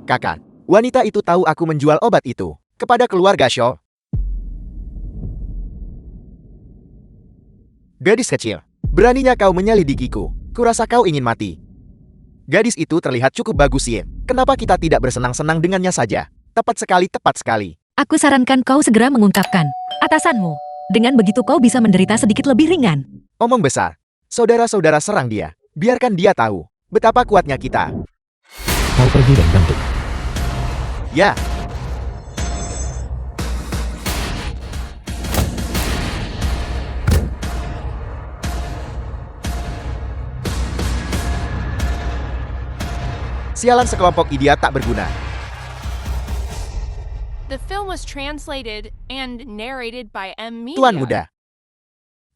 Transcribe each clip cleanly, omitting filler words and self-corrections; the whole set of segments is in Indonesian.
Kakak, wanita itu tahu aku menjual obat itu kepada keluarga Shaw. Gadis kecil, beraninya kau menyelidikiku. Kurasa kau ingin mati. Gadis itu terlihat cukup bagus, Yin. Kenapa kita tidak bersenang-senang dengannya saja? Tepat sekali, tepat sekali. Aku sarankan kau segera mengungkapkan atasanmu. Dengan begitu kau bisa menderita sedikit lebih ringan. Omong besar. Saudara-saudara serang dia. Biarkan dia tahu betapa kuatnya kita. Kau pergi dan bantu. Ya. Sialan, sekelompok idiot tak berguna. The film was translated and narrated by M. Media. Tuan muda.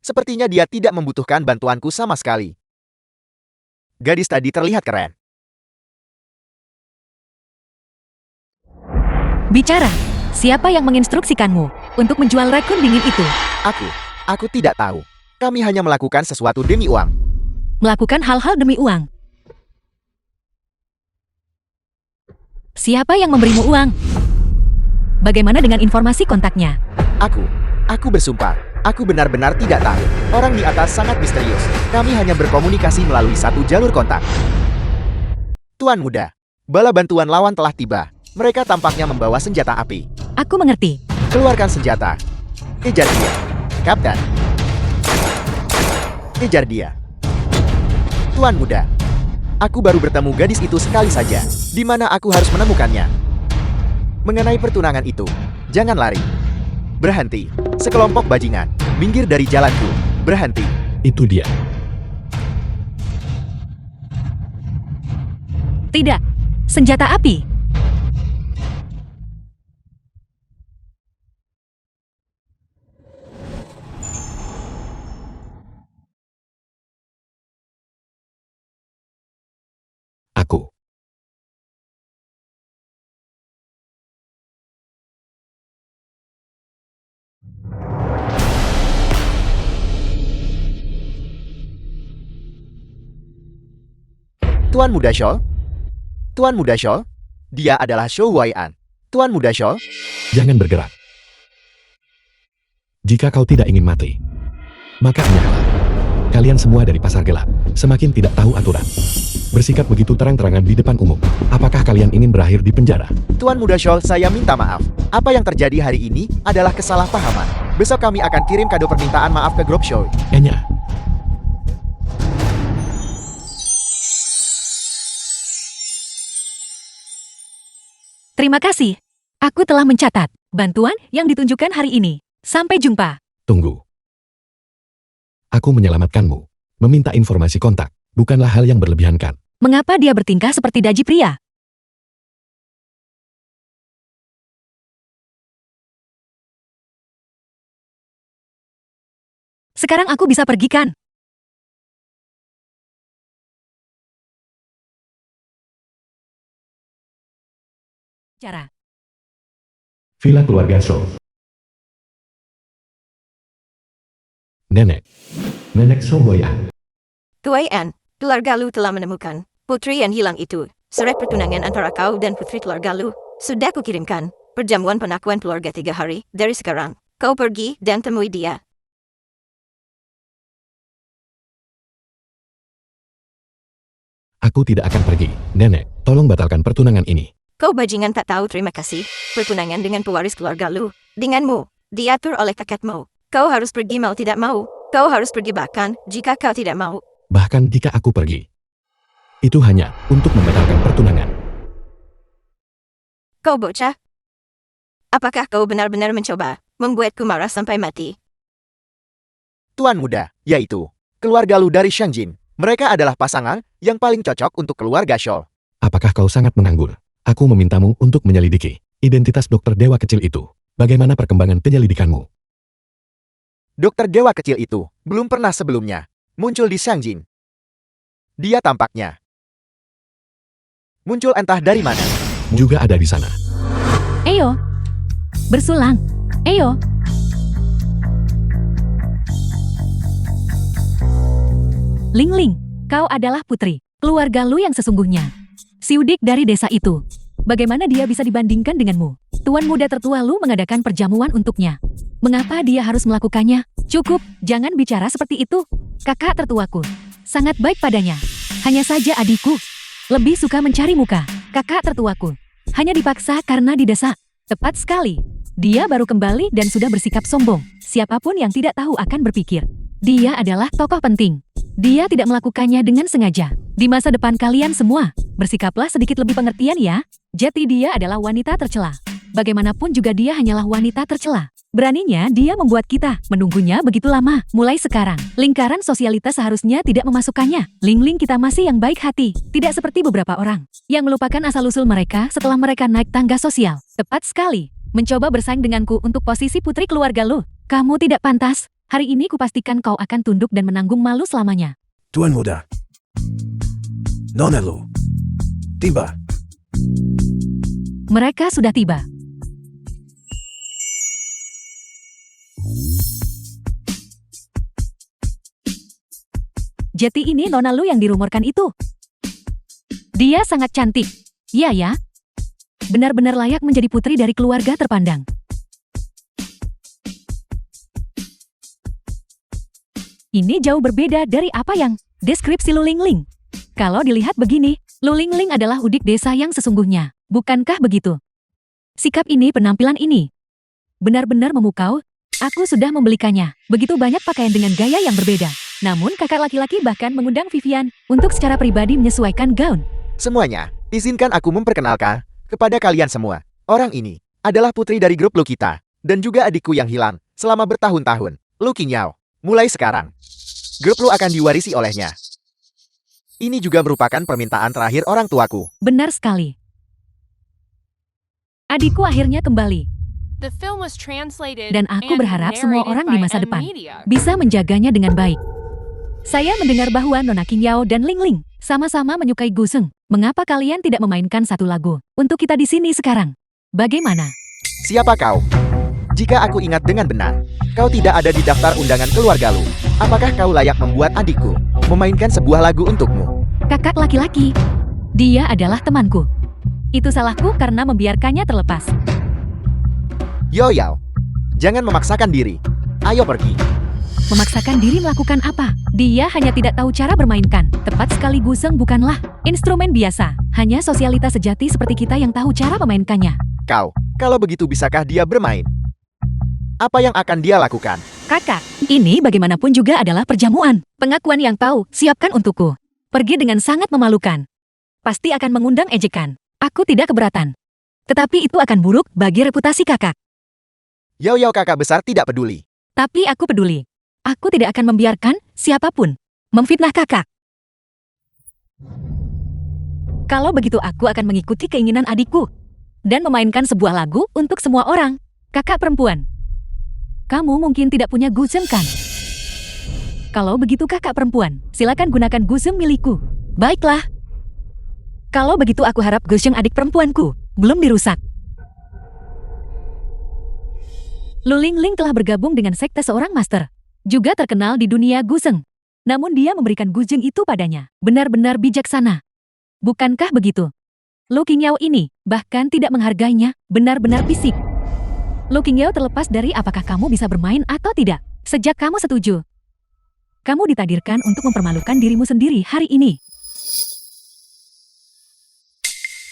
Sepertinya dia tidak membutuhkan bantuanku sama sekali. Gadis tadi terlihat keren. Bicara, siapa yang menginstruksikanmu untuk menjual racun dingin itu? Aku tidak tahu. Kami hanya melakukan sesuatu demi uang. Melakukan hal-hal demi uang. Siapa yang memberimu uang? Bagaimana dengan informasi kontaknya? Aku bersumpah. Aku benar-benar tidak tahu. Orang di atas sangat misterius. Kami hanya berkomunikasi melalui satu jalur kontak. Tuan muda, bala bantuan lawan telah tiba. Mereka tampaknya membawa senjata api. Aku mengerti. Keluarkan senjata. Kejar dia. Kapten. Kejar dia. Tuan muda, aku baru bertemu gadis itu sekali saja. Di mana aku harus menemukannya? Mengenai pertunangan itu, jangan lari. Berhenti. Sekelompok bajingan, minggir dari jalanku. Berhenti. Itu dia. Tidak. Senjata api. Aku. Tuan muda Shaw? Tuan muda Shaw? Dia adalah Shaw Wai'an. Tuan muda Shaw? Jangan bergerak. Jika kau tidak ingin mati, maka menyerahlah. Kalian semua dari pasar gelap, semakin tidak tahu aturan. Bersikap begitu terang-terangan di depan umum. Apakah kalian ingin berakhir di penjara? Tuan muda Shaw, saya minta maaf. Apa yang terjadi hari ini adalah kesalahpahaman. Besok kami akan kirim kado permintaan maaf ke grup Shaw. Enya. Terima kasih. Aku telah mencatat bantuan yang ditunjukkan hari ini. Sampai jumpa. Tunggu. Aku menyelamatkanmu. Meminta informasi kontak bukanlah hal yang berlebihan, kan? Mengapa dia bertingkah seperti daji pria? Sekarang aku bisa pergi, kan? Cara. Villa keluarga Shaw. Nenek Shaw Wai'an. Wai'an, keluarga Lu telah menemukan putri yang hilang itu. Surat pertunangan antara kau dan putri keluarga Lu sudah kukirimkan. Perjamuan pengakuan keluarga 3 hari dari sekarang. Kau pergi dan temui dia. Aku tidak akan pergi. Nenek, tolong batalkan pertunangan ini. Kau bajingan tak tahu terima kasih. Pertunangan dengan pewaris keluarga Lu denganmu diatur oleh kakekmu. Kau harus pergi mau tidak mau. Kau harus pergi bahkan jika kau tidak mau. Bahkan jika aku pergi, itu hanya untuk membatalkan pertunangan. Kau bocah. Apakah kau benar-benar mencoba membuatku marah sampai mati? Tuan muda, yaitu keluarga Lu dari Shangjin. Mereka adalah pasangan yang paling cocok untuk keluarga Shaw. Apakah kau sangat menganggur? Aku memintamu untuk menyelidiki identitas dokter dewa kecil itu. Bagaimana perkembangan penyelidikanmu? Dokter dewa kecil itu belum pernah sebelumnya muncul di Shangjin. Dia tampaknya muncul entah dari mana. Juga ada di sana. Eyo. Bersulang. Eyo. Ling Ling, kau adalah putri keluarga Lu yang sesungguhnya. Siudik dari desa itu. Bagaimana dia bisa dibandingkan denganmu? Tuan muda tertua Lu mengadakan perjamuan untuknya. Mengapa dia harus melakukannya? Cukup, jangan bicara seperti itu. Kakak tertuaku sangat baik padanya. Hanya saja adikku lebih suka mencari muka. Kakak tertuaku hanya dipaksa karena didesak. Tepat sekali. Dia baru kembali dan sudah bersikap sombong. Siapapun yang tidak tahu akan berpikir dia adalah tokoh penting. Dia tidak melakukannya dengan sengaja. Di masa depan kalian semua, bersikaplah sedikit lebih pengertian ya. Jati dia adalah wanita tercela. Bagaimanapun juga dia hanyalah wanita tercela. Beraninya dia membuat kita menunggunya begitu lama. Mulai sekarang, lingkaran sosialitas seharusnya tidak memasukkannya. Ling-Ling kita masih yang baik hati. Tidak seperti beberapa orang yang melupakan asal-usul mereka setelah mereka naik tangga sosial. Tepat sekali. Mencoba bersaing denganku untuk posisi putri keluarga Lu. Kamu tidak pantas. Hari ini kupastikan kau akan tunduk dan menanggung malu selamanya. Tuan muda. Nona Lu. Tiba. Mereka sudah tiba. Jati ini Nona Lu yang dirumorkan itu. Dia sangat cantik. Iya ya. Benar-benar layak menjadi putri dari keluarga terpandang. Ini jauh berbeda dari apa yang deskripsi Lu Ling-Ling. Kalau dilihat begini, Lu Ling-Ling adalah udik desa yang sesungguhnya. Bukankah begitu? Sikap ini, penampilan ini, benar-benar memukau. Aku sudah membelikannya. Begitu banyak pakaian dengan gaya yang berbeda. Namun kakak laki-laki bahkan mengundang Vivian untuk secara pribadi menyesuaikan gaun. Semuanya, izinkan aku memperkenalkan kepada kalian semua. Orang ini adalah putri dari grup Lu kita, dan juga adikku yang hilang selama bertahun-tahun, Lu Qingyao. Mulai sekarang, grup Lu akan diwarisi olehnya. Ini juga merupakan permintaan terakhir orang tuaku. Benar sekali. Adikku akhirnya kembali, The film was translated dan aku and berharap semua narrated orang di by masa M depan Media. bisa menjaganya dengan baik. Saya mendengar bahwa Nona Qingyao dan Ling-Ling sama-sama menyukai Guseng. Mengapa kalian tidak memainkan satu lagu untuk kita di sini sekarang? Bagaimana? Siapa kau? Jika aku ingat dengan benar, kau tidak ada di daftar undangan keluarga Lu. Apakah kau layak membuat adikku memainkan sebuah lagu untukmu? Kakak laki-laki. Dia adalah temanku. Itu salahku karena membiarkannya terlepas. Yo Yao, jangan memaksakan diri. Ayo pergi. Memaksakan diri melakukan apa? Dia hanya tidak tahu cara bermainkan. Tepat sekali, Guseng bukanlah instrumen biasa. Hanya sosialitas sejati seperti kita yang tahu cara memainkannya. Kau, kalau begitu bisakah dia bermain? Apa yang akan dia lakukan? Kakak, ini bagaimanapun juga adalah perjamuan. Pengakuan yang tahu, siapkan untukku. Pergi dengan sangat memalukan. Pasti akan mengundang ejekan. Aku tidak keberatan. Tetapi itu akan buruk bagi reputasi kakak. Yo kakak besar tidak peduli. Tapi aku peduli. Aku tidak akan membiarkan siapapun memfitnah kakak. Kalau begitu aku akan mengikuti keinginan adikku dan memainkan sebuah lagu untuk semua orang. Kakak perempuan, kamu mungkin tidak punya Guseng kan? Kalau begitu kakak perempuan, silakan gunakan Guseng milikku. Baiklah. Kalau begitu aku harap Guseng adik perempuanku belum dirusak. Lu Ling-Ling telah bergabung dengan sekte seorang master, juga terkenal di dunia Guseng. Namun dia memberikan Guseng itu padanya. Benar-benar bijaksana. Bukankah begitu? Lu Qingyao ini bahkan tidak menghargainya, benar-benar fisik. Lu Qingyao terlepas dari apakah kamu bisa bermain atau tidak. Sejak kamu setuju, kamu ditakdirkan untuk mempermalukan dirimu sendiri hari ini.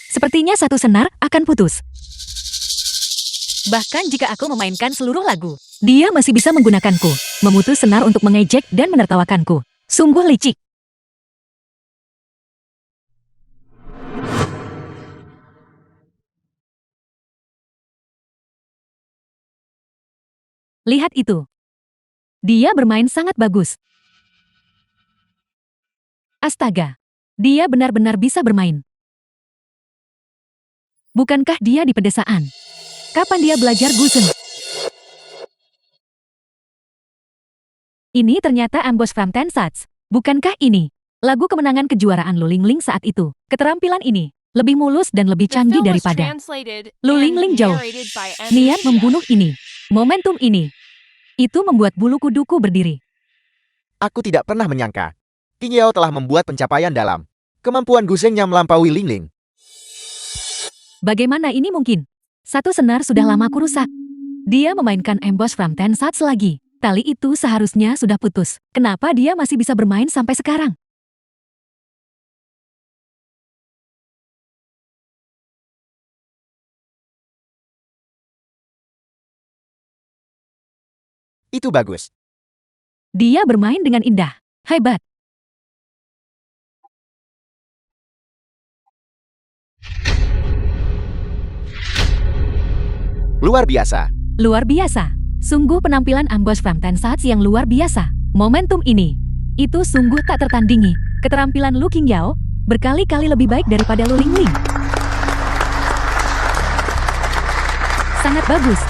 Sepertinya satu senar akan putus. Bahkan jika aku memainkan seluruh lagu, dia masih bisa menggunakanku, memutus senar untuk mengejek dan menertawakanku. Sungguh licik. Lihat itu. Dia bermain sangat bagus. Astaga. Dia benar-benar bisa bermain. Bukankah dia di pedesaan? Kapan dia belajar Guseng? Ini ternyata Ambush from Ten Sats. Bukankah ini lagu kemenangan kejuaraan Lu Ling-Ling saat itu? Keterampilan ini lebih mulus dan lebih The canggih film was daripada translated Lu and Ling-Ling jauh. narrated by M Niat Media. membunuh ini. Momentum ini. Itu membuat bulu kuduku berdiri. Aku tidak pernah menyangka Qingyao telah membuat pencapaian dalam kemampuan Gusengnya melampaui Ling-Ling. Bagaimana ini mungkin? Satu senar sudah lama kurusak. Dia memainkan ambush from 10 shots lagi. Tali itu seharusnya sudah putus. Kenapa dia masih bisa bermain sampai sekarang? Itu bagus. Dia bermain dengan indah. Hebat. Luar biasa. Luar biasa. Sungguh penampilan ambush from 10 shots yang luar biasa. Momentum ini. Itu sungguh tak tertandingi. Keterampilan Lu Qingyao berkali-kali lebih baik daripada Lu Lingling. Sangat bagus.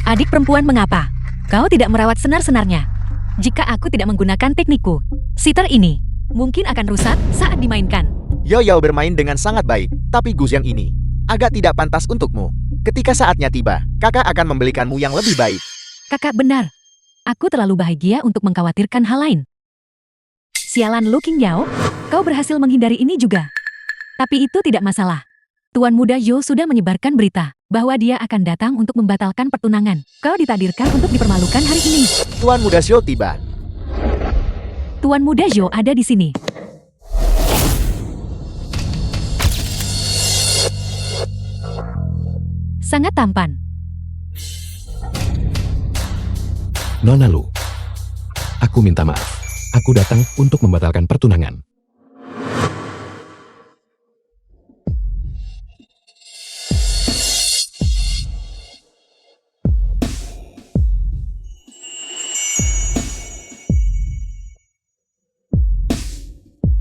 Adik perempuan, mengapa kau tidak merawat senar-senarnya? Jika aku tidak menggunakan teknikku, sitar ini mungkin akan rusak saat dimainkan. Yo bermain dengan sangat baik, tapi Gus yang ini agak tidak pantas untukmu. Ketika saatnya tiba, kakak akan membelikanmu yang lebih baik. Kakak benar. Aku terlalu bahagia untuk mengkhawatirkan hal lain. Sialan Lu Qingyao, kau berhasil menghindari ini juga. Tapi itu tidak masalah. Tuan Muda Yo sudah menyebarkan berita bahwa dia akan datang untuk membatalkan pertunangan. Kau ditakdirkan untuk dipermalukan hari ini. Tuan Muda Zhou tiba. Tuan Muda Yo ada di sini. Sangat tampan. Nona Lu. Aku minta maaf. Aku datang untuk membatalkan pertunangan.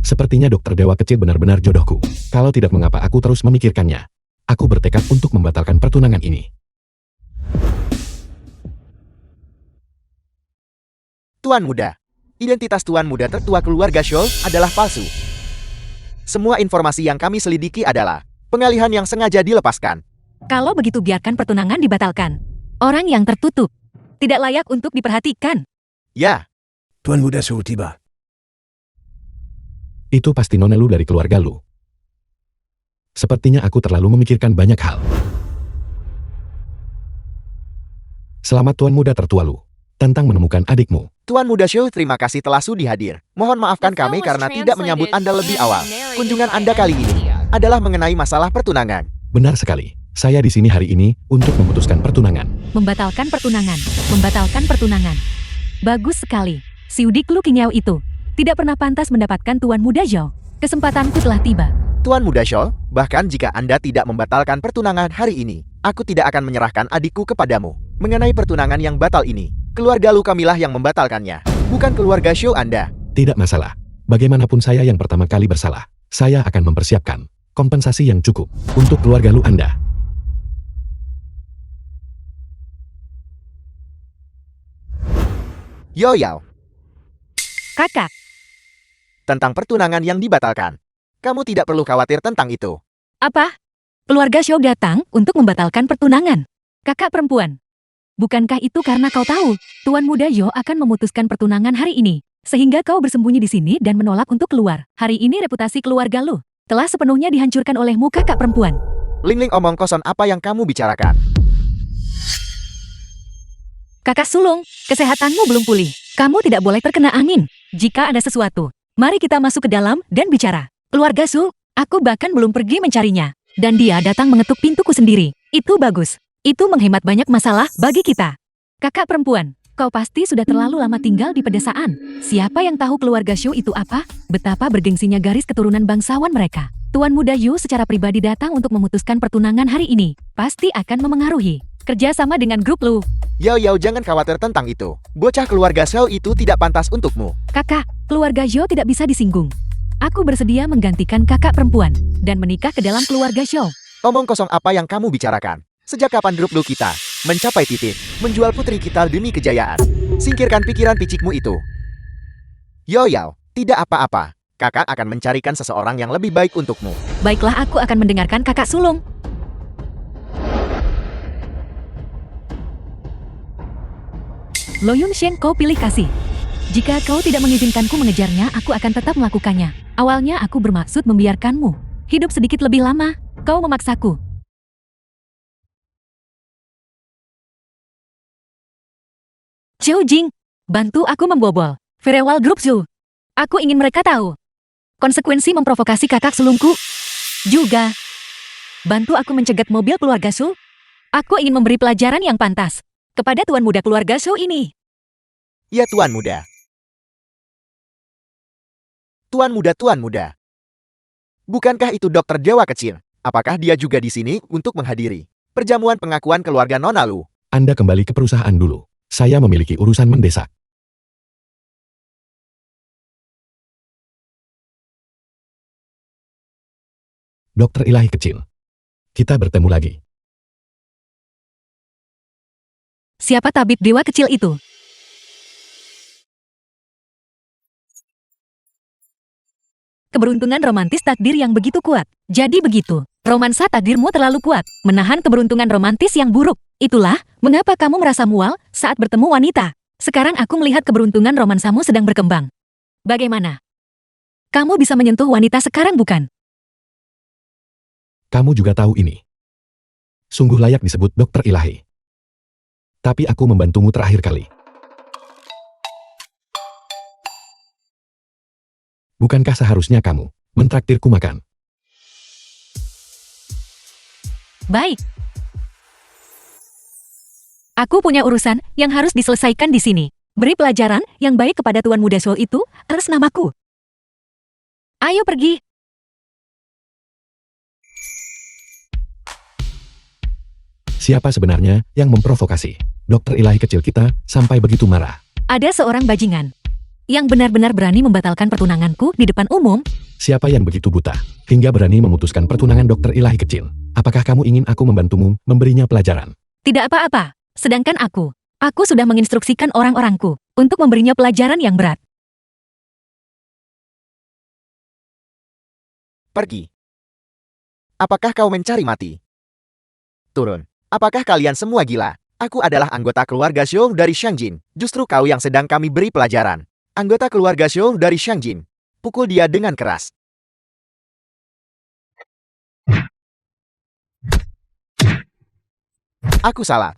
Sepertinya dokter dewa kecil benar-benar jodohku. Kalau tidak, mengapa aku terus memikirkannya? Aku bertekad untuk membatalkan pertunangan ini. Tuan Muda. Identitas Tuan Muda tertua keluarga Zhou adalah palsu. Semua informasi yang kami selidiki adalah pengalihan yang sengaja dilepaskan. Kalau begitu, biarkan pertunangan dibatalkan. Orang yang tertutup tidak layak untuk diperhatikan. Ya, Tuan Muda Zhou tiba. Itu pasti Nona Lu dari keluarga Lu. Sepertinya aku terlalu memikirkan banyak hal. Selamat Tuan Muda tertua Lu. Tentang menemukan adikmu. Tuan Muda Zhou, terima kasih telah sudi hadir. Mohon maafkan kami karena tidak menyambut Anda lebih awal. Kunjungan Anda kali ini adalah mengenai masalah pertunangan. Benar sekali. Saya di sini hari ini untuk memutuskan pertunangan. Membatalkan pertunangan. Membatalkan pertunangan. Bagus sekali. Si udik Lu Qingyao itu tidak pernah pantas mendapatkan Tuan Muda Zhou. Kesempatanku telah tiba. Tuan Muda Zhou, bahkan jika Anda tidak membatalkan pertunangan hari ini, aku tidak akan menyerahkan adikku kepadamu. Mengenai pertunangan yang batal ini, keluarga Lu kamilah yang membatalkannya, bukan keluarga Zhou Anda. Tidak masalah. Bagaimanapun saya yang pertama kali bersalah. Saya akan mempersiapkan kompensasi yang cukup untuk keluarga Lu Anda. Yo, Kakak, tentang pertunangan yang dibatalkan. Kamu tidak perlu khawatir tentang itu. apa? Keluarga Zhou datang untuk membatalkan pertunangan. Kakak perempuan, bukankah itu karena kau tahu Tuan Muda Zhou akan memutuskan pertunangan hari ini, sehingga kau bersembunyi di sini dan menolak untuk keluar? Hari ini reputasi keluarga Lu telah sepenuhnya dihancurkan olehmu, kakak perempuan. Lingling, omong kosong apa yang kamu bicarakan? Kakak sulung, kesehatanmu belum pulih. Kamu tidak boleh terkena angin. Jika ada sesuatu, mari kita masuk ke dalam dan bicara. Keluarga Su, aku bahkan belum pergi mencarinya. Dan dia datang mengetuk pintuku sendiri. Itu bagus. Itu menghemat banyak masalah bagi kita. Kakak perempuan, kau pasti sudah terlalu lama tinggal di pedesaan. Siapa yang tahu keluarga Zhou itu apa? Betapa bergengsinya garis keturunan bangsawan mereka. Tuan Muda Yu secara pribadi datang untuk memutuskan pertunangan hari ini. Pasti akan memengaruhi kerjasama dengan grup Lu. Yo, jangan khawatir tentang itu. Bocah keluarga Zhou itu tidak pantas untukmu. Kakak, keluarga Zhou tidak bisa disinggung. Aku bersedia menggantikan kakak perempuan dan menikah ke dalam keluarga Zhou. Omong kosong apa yang kamu bicarakan? Sejak kapan grup Lu kita mencapai titik menjual putri kita demi kejayaan? Singkirkan pikiran picikmu itu. Yo, tidak apa-apa. Kakak akan mencarikan seseorang yang lebih baik untukmu. Baiklah, aku akan mendengarkan kakak sulung. Lo Yun Shen, kau pilih kasih. Jika kau tidak mengizinkanku mengejarnya, aku akan tetap melakukannya. Awalnya aku bermaksud membiarkanmu hidup sedikit lebih lama. Kau memaksaku. Zhou Jing, bantu aku membobol Firewall Group Zhou. Aku ingin mereka tahu konsekuensi memprovokasi kakak sulungku. Juga, bantu aku mencegat mobil keluarga Zhou. Aku ingin memberi pelajaran yang pantas kepada tuan muda keluarga Zhou ini. Ya Tuan Muda. Tuan Muda. Bukankah itu dokter dewa kecil? Apakah dia juga di sini untuk menghadiri perjamuan pengakuan keluarga Nona Lu? Anda kembali ke perusahaan dulu. Saya memiliki urusan mendesak. Dokter ilahi kecil. Kita bertemu lagi. Siapa tabib dewa kecil itu? Keberuntungan romantis takdir yang begitu kuat. Jadi begitu, romansa takdirmu terlalu kuat, menahan keberuntungan romantis yang buruk. Itulah mengapa kamu merasa mual saat bertemu wanita. Sekarang aku melihat keberuntungan romansamu sedang berkembang. Bagaimana? Kamu bisa menyentuh wanita sekarang bukan? Kamu juga tahu ini. Sungguh layak disebut dokter ilahi. Tapi aku membantumu terakhir kali. Bukankah seharusnya kamu mentraktirku makan? Baik. Aku punya urusan yang harus diselesaikan di sini. Beri pelajaran yang baik kepada Tuan Muda Soul itu atas namaku. Ayo pergi. Siapa sebenarnya yang memprovokasi dokter ilahi kecil kita sampai begitu marah? Ada seorang bajingan yang benar-benar berani membatalkan pertunanganku di depan umum. Siapa yang begitu buta hingga berani memutuskan pertunangan dokter ilahi kecil? Apakah kamu ingin aku membantumu memberinya pelajaran? Tidak apa-apa. Sedangkan aku sudah menginstruksikan orang-orangku untuk memberinya pelajaran yang berat. Pergi. Apakah kau mencari mati? Turun. Apakah kalian semua gila? Aku adalah anggota keluarga Zhou dari Shangjin. Justru kau yang sedang kami beri pelajaran. Anggota keluarga Zhou dari Shangjin. Pukul dia dengan keras. Aku salah.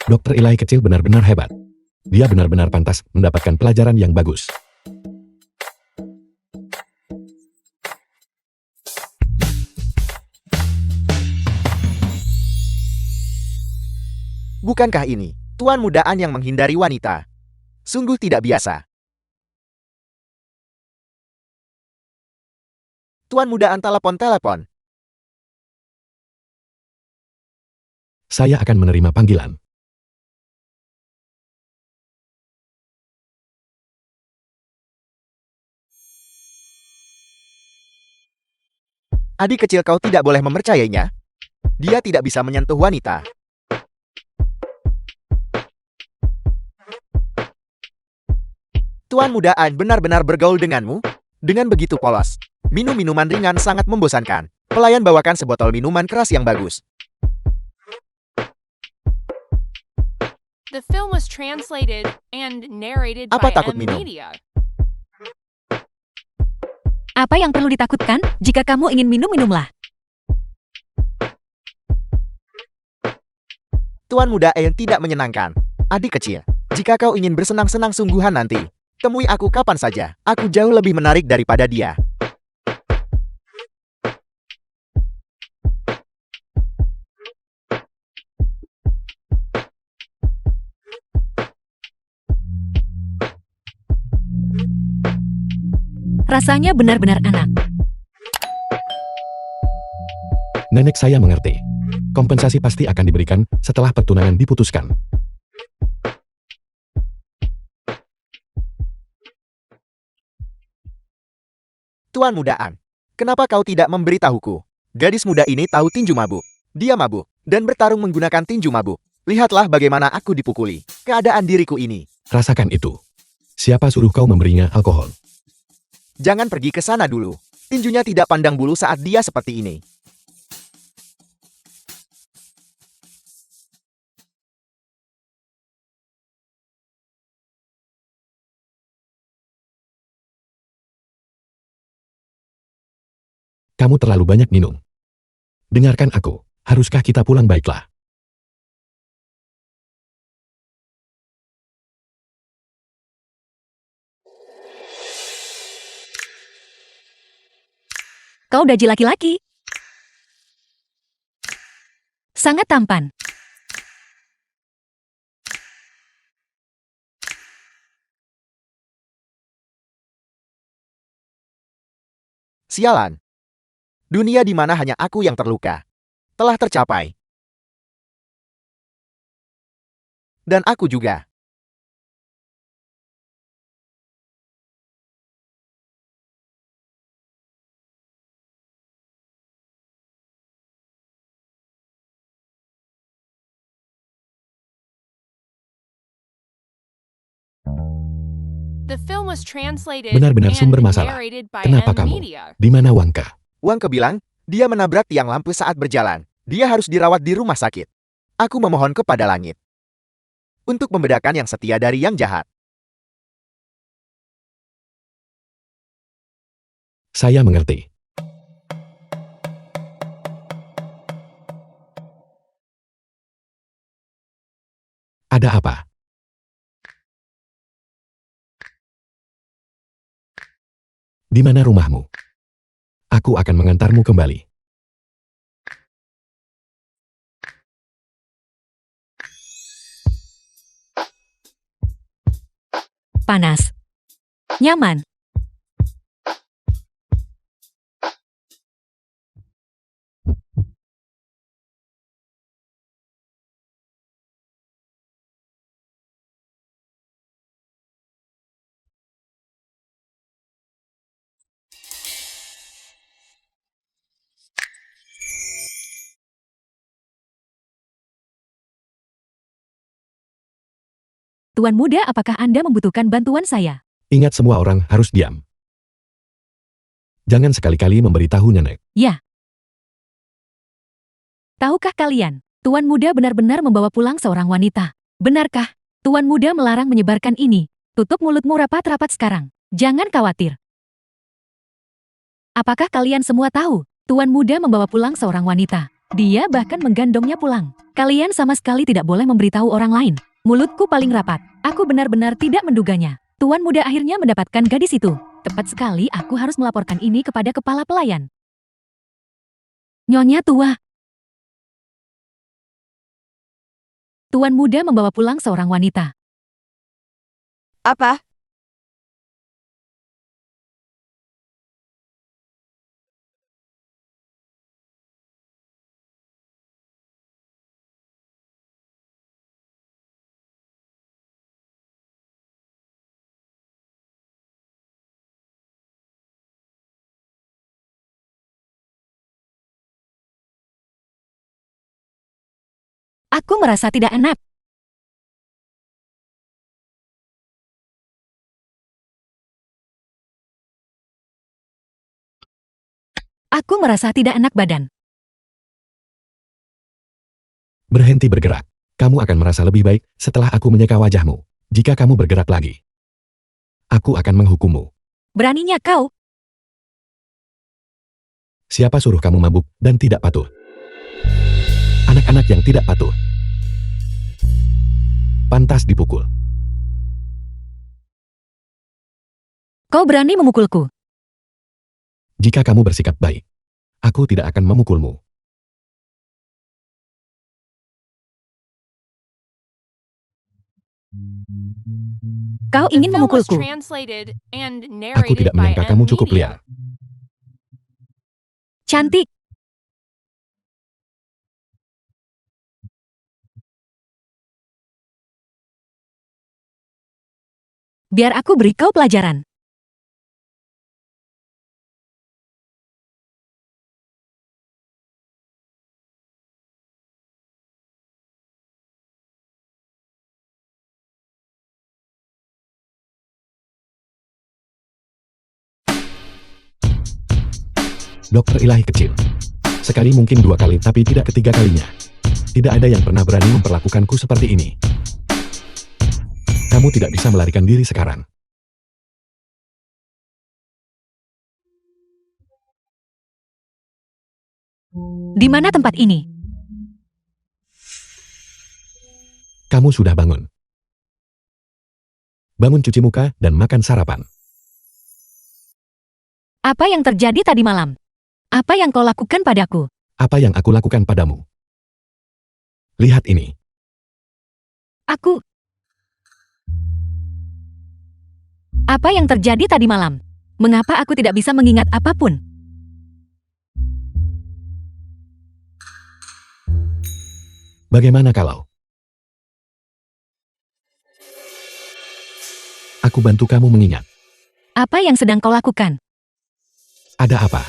Dokter ilahi kecil benar-benar hebat. Dia benar-benar pantas mendapatkan pelajaran yang bagus. Bukankah ini Tuan Mudaan yang menghindari wanita? Sungguh tidak biasa. Tuan Mudaan telepon. Saya akan menerima panggilan. Adik kecil kau tidak boleh mempercayainya. Dia tidak bisa menyentuh wanita. Tuan Mudaan benar-benar bergaul denganmu? Dengan begitu polos. Minum minuman ringan sangat membosankan. Pelayan bawakan sebotol minuman keras yang bagus. The film was translated and narrated Apa by takut M minum? Media. Apa yang perlu ditakutkan? Jika kamu ingin minum, minumlah. Tuan Muda yang tidak menyenangkan. Adik kecil, jika kau ingin bersenang-senang sungguhan nanti, temui aku kapan saja. Aku jauh lebih menarik daripada dia. Rasanya benar-benar anak. Nenek saya mengerti. Kompensasi pasti akan diberikan setelah pertunangan diputuskan. Tuan Mudaan, kenapa kau tidak memberitahuku? Gadis muda ini tahu tinju mabuk. Dia mabuk dan bertarung menggunakan tinju mabuk. Lihatlah bagaimana aku dipukuli. Keadaan diriku ini. Rasakan itu. Siapa suruh kau memberinya alkohol? Jangan pergi ke sana dulu. Tinjunya tidak pandang bulu saat dia seperti ini. Kamu terlalu banyak minum. Dengarkan aku, haruskah kita pulang baiklah? Kau daji laki-laki. Sangat tampan. Sialan. Dunia di mana hanya aku yang terluka telah tercapai. Dan aku juga. The film was translated Benar-benar and sumber masalah. narrated by Kenapa M kamu? Media. Di mana Wangka? Wangke bilang, dia menabrak tiang lampu saat berjalan. Dia harus dirawat di rumah sakit. Aku memohon kepada langit untuk membedakan yang setia dari yang jahat. Saya mengerti. Ada apa? Di mana rumahmu? Aku akan mengantarmu kembali. Panas. Nyaman. Tuan muda, apakah Anda membutuhkan bantuan saya? Ingat, semua orang harus diam. Jangan sekali-kali memberitahu nenek. Ya. Tahukah kalian, Tuan muda benar-benar membawa pulang seorang wanita? Benarkah? Tuan muda melarang menyebarkan ini. Tutup mulutmu rapat-rapat sekarang. Jangan khawatir. Apakah kalian semua tahu? Tuan muda membawa pulang seorang wanita. Dia bahkan menggandongnya pulang. Kalian sama sekali tidak boleh memberitahu orang lain. Mulutku paling rapat. Aku benar-benar tidak menduganya. Tuan muda akhirnya mendapatkan gadis itu. Tepat sekali, aku harus melaporkan ini kepada kepala pelayan. Nyonya tua. Tuan muda membawa pulang seorang wanita. Apa? Aku merasa tidak enak. Aku merasa tidak enak badan. Berhenti bergerak. Kamu akan merasa lebih baik setelah aku menyeka wajahmu. Jika kamu bergerak lagi, aku akan menghukummu. Beraninya kau? Siapa suruh kamu mabuk dan tidak patuh? Anak-anak yang tidak patuh pantas dipukul. Kau berani memukulku? Jika kamu bersikap baik, aku tidak akan memukulmu. Kau The ingin film was memukulku? translated and Aku narrated tidak by menyangka M kamu cukup Media. liar. Cantik. Biar aku beri kau pelajaran. Dokter ilahi kecil. Sekali mungkin 2 kali tapi tidak ketiga kalinya. Tidak ada yang pernah berani memperlakukanku seperti ini. Kamu tidak bisa melarikan diri sekarang. Di mana tempat ini? Kamu sudah bangun. Bangun cuci muka dan makan sarapan. Apa yang terjadi tadi malam? Apa yang kau lakukan padaku? Apa yang aku lakukan padamu? Lihat ini. Aku... Apa yang terjadi tadi malam? Mengapa aku tidak bisa mengingat apapun? Bagaimana kalau aku bantu kamu mengingat? Apa yang sedang kau lakukan? Ada apa?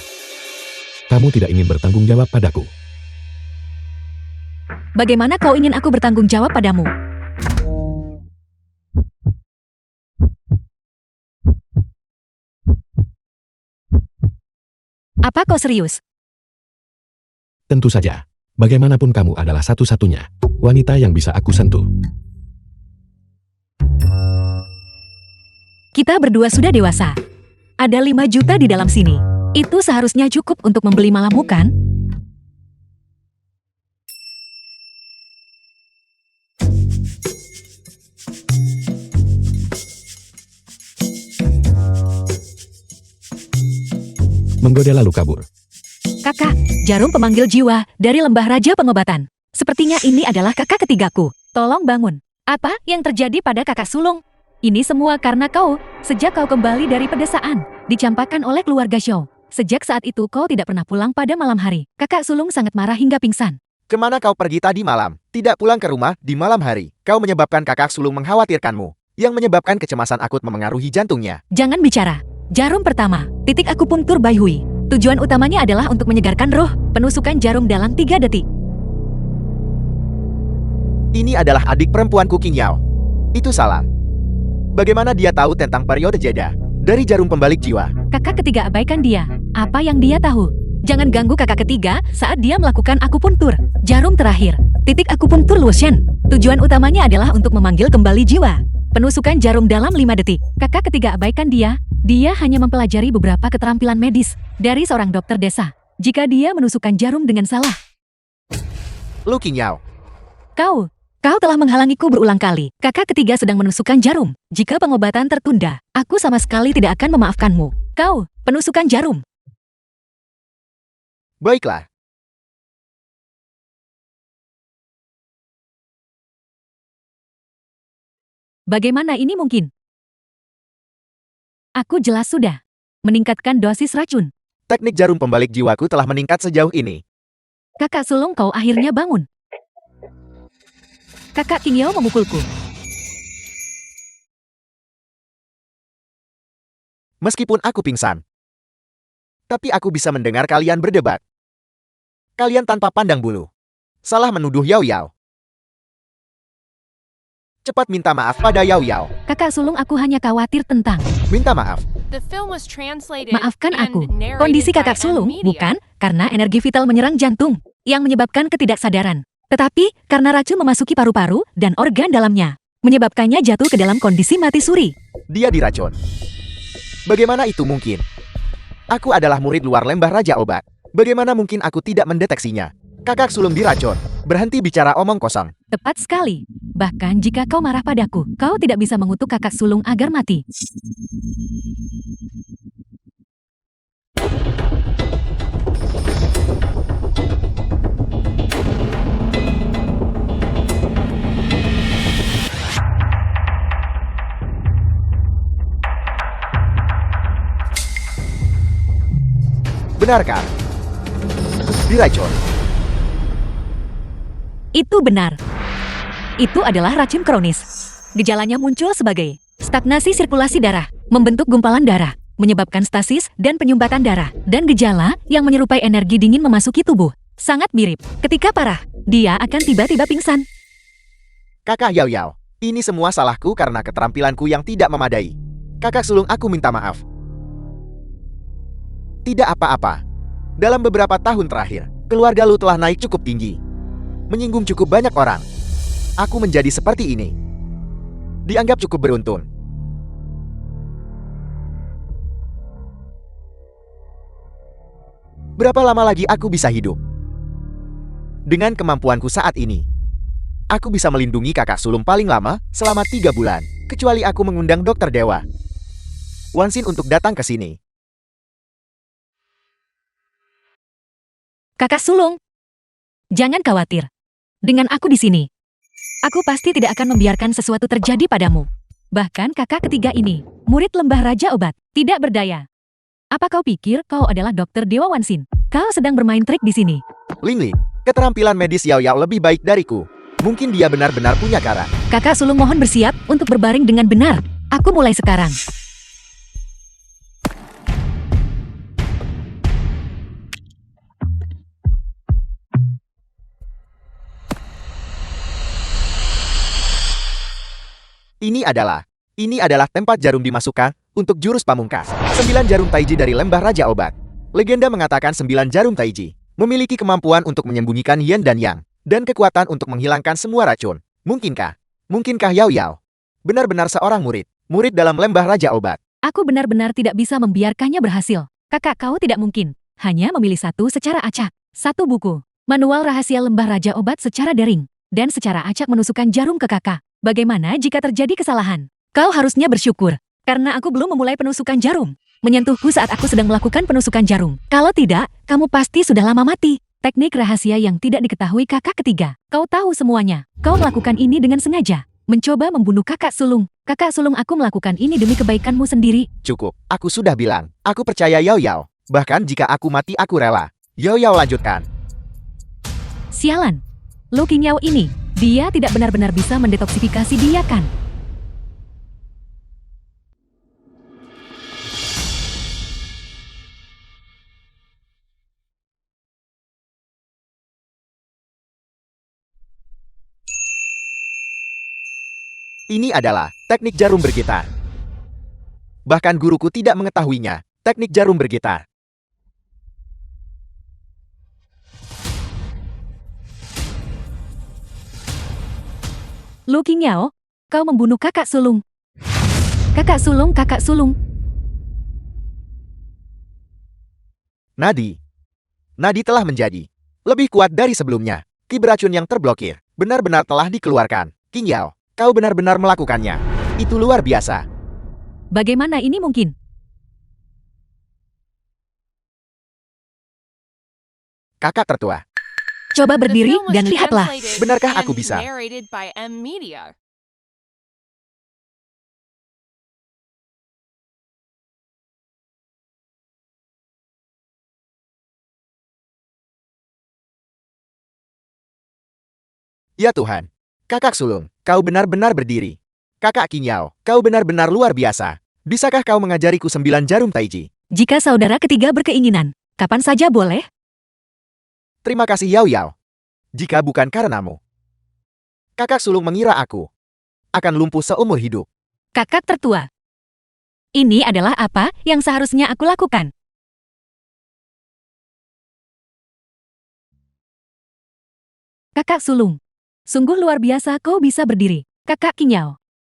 Kamu tidak ingin bertanggung jawab padaku. Bagaimana kau ingin aku bertanggung jawab padamu? Apa kau serius? Tentu saja. Bagaimanapun kamu adalah satu-satunya wanita yang bisa aku sentuh. Kita berdua sudah dewasa. Ada 5 juta di dalam sini. Itu seharusnya cukup untuk membeli malammu, kan? Menggoda lalu kabur. Kakak, jarum pemanggil jiwa dari Lembah Raja Pengobatan. Sepertinya ini adalah kakak ketigaku. Tolong bangun. Apa yang terjadi pada kakak sulung? Ini semua karena kau. Sejak kau kembali dari pedesaan, dicampakkan oleh keluarga Xiao. Sejak saat itu kau tidak pernah pulang pada malam hari. Kakak sulung sangat marah hingga pingsan. Kemana kau pergi tadi malam? Tidak pulang ke rumah di malam hari. Kau menyebabkan kakak sulung mengkhawatirkanmu, yang menyebabkan kecemasan akut memengaruhi jantungnya. Jangan bicara. Jarum pertama, titik akupunktur Bai Hui. Tujuan utamanya adalah untuk menyegarkan roh. Penusukan jarum dalam 3 detik. Ini adalah adik perempuanku Qing Yao. Itu salah. Bagaimana dia tahu tentang periode jeda? Dari jarum pembalik jiwa. Kakak ketiga abaikan dia. Apa yang dia tahu? Jangan ganggu kakak ketiga saat dia melakukan akupuntur. Jarum terakhir, titik akupunktur Luoxian. Tujuan utamanya adalah untuk memanggil kembali jiwa. Penusukan jarum dalam 5 detik. Kakak ketiga abaikan dia. Dia hanya mempelajari beberapa keterampilan medis dari seorang dokter desa. Jika dia menusukkan jarum dengan salah. Lu Qing Yao. Kau telah menghalangiku berulang kali. Kakak ketiga sedang menusukkan jarum. Jika pengobatan tertunda, aku sama sekali tidak akan memaafkanmu. Kau, penusukan jarum. Baiklah. Bagaimana ini mungkin? Aku jelas sudah meningkatkan dosis racun. Teknik jarum pembalik jiwaku telah meningkat sejauh ini. Kakak sulung kau akhirnya bangun. Kakak Qing Yao memukulku. Meskipun aku pingsan, tapi aku bisa mendengar kalian berdebat. Kalian tanpa pandang bulu. Salah menuduh Yao Yao. Cepat minta maaf pada Yao Yao. Kakak sulung aku hanya khawatir tentang... Minta maaf. The film was translated Maafkan and aku. narrated Kondisi by kakak sulung Media. bukan karena energi vital menyerang jantung yang menyebabkan ketidaksadaran. Tetapi karena racun memasuki paru-paru dan organ dalamnya. Menyebabkannya jatuh ke dalam kondisi mati suri. Dia diracun. Bagaimana itu mungkin? Aku adalah murid luar lembah Raja Obat. Bagaimana mungkin aku tidak mendeteksinya? Kakak sulung diracun. Berhenti bicara omong kosong. Tepat sekali. Bahkan jika kau marah padaku, kau tidak bisa mengutuk kakak sulung agar mati. Benarkah? Diracun. Itu benar. Itu adalah racun kronis. Gejalanya muncul sebagai stagnasi sirkulasi darah, membentuk gumpalan darah, menyebabkan stasis dan penyumbatan darah, dan gejala yang menyerupai energi dingin memasuki tubuh. Sangat mirip. Ketika parah, dia akan tiba-tiba pingsan. Kakak Yao Yao. Ini semua salahku karena keterampilanku yang tidak memadai. Kakak sulung aku minta maaf. Tidak apa-apa. Dalam beberapa tahun terakhir, keluarga lu telah naik cukup tinggi. Menyinggung cukup banyak orang. Aku menjadi seperti ini. Dianggap cukup beruntun. Berapa lama lagi aku bisa hidup? Dengan kemampuanku saat ini, aku bisa melindungi kakak sulung paling lama selama 3 bulan. Kecuali aku mengundang dokter dewa Wansin untuk datang ke sini. Kakak sulung, jangan khawatir. Dengan aku di sini, aku pasti tidak akan membiarkan sesuatu terjadi padamu. Bahkan kakak ketiga ini, murid lembah Raja Obat, tidak berdaya. Apa kau pikir kau adalah dokter Dewa Wansin? Kau sedang bermain trik di sini. Ling Ling, keterampilan medis Yao Yao lebih baik dariku. Mungkin dia benar-benar punya cara. Kakak sulung mohon bersiap untuk berbaring dengan benar. Aku mulai sekarang. Ini adalah tempat jarum dimasukkan untuk jurus pamungkas. 9 jarum taiji dari lembah Raja Obat. Legenda mengatakan 9 jarum taiji memiliki kemampuan untuk menyembunyikan yin dan yang, dan kekuatan untuk menghilangkan semua racun. Mungkinkah Yao Yao benar-benar seorang murid dalam lembah Raja Obat? Aku benar-benar tidak bisa membiarkannya berhasil. Kakak kau tidak mungkin hanya memilih satu secara acak. 1 buku, manual rahasia lembah Raja Obat secara daring, dan secara acak menusukkan jarum ke kakak. Bagaimana jika terjadi kesalahan? Kau harusnya bersyukur, karena aku belum memulai penusukan jarum. Menyentuhku saat aku sedang melakukan penusukan jarum. Kalau tidak, kamu pasti sudah lama mati. Teknik rahasia yang tidak diketahui kakak ketiga. Kau tahu semuanya. Kau melakukan ini dengan sengaja. Mencoba membunuh kakak sulung. Kakak sulung aku melakukan ini demi kebaikanmu sendiri. Cukup, aku sudah bilang. Aku percaya Yao Yao. Bahkan jika aku mati aku rela. Yao Yao lanjutkan. Sialan. Lu King Yao ini, dia tidak benar-benar bisa mendetoksifikasi dia kan? Ini adalah teknik jarum bergetar. Bahkan guruku tidak mengetahuinya. Teknik jarum bergetar. Lu King Yao, kau membunuh kakak sulung. Kakak sulung. Nadi telah menjadi lebih kuat dari sebelumnya. Ki beracun yang terblokir benar-benar telah dikeluarkan. King Yao, kau benar-benar melakukannya. Itu luar biasa. Bagaimana ini mungkin? Kakak tertua, Coba The berdiri film was dan lihatlah. translated Benarkah aku and bisa? narrated by M Media. ya Tuhan. Kakak sulung, kau benar-benar berdiri. Kakak King Yao, kau benar-benar luar biasa. Bisakah kau mengajariku 9 jarum taiji? Jika saudara ketiga berkeinginan, kapan saja boleh? Terima kasih Yao Yao. Jika bukan karenamu, kakak sulung mengira aku akan lumpuh seumur hidup. Kakak tertua. Ini adalah apa yang seharusnya aku lakukan. Kakak sulung. Sungguh luar biasa kau bisa berdiri. Kakak King Yao.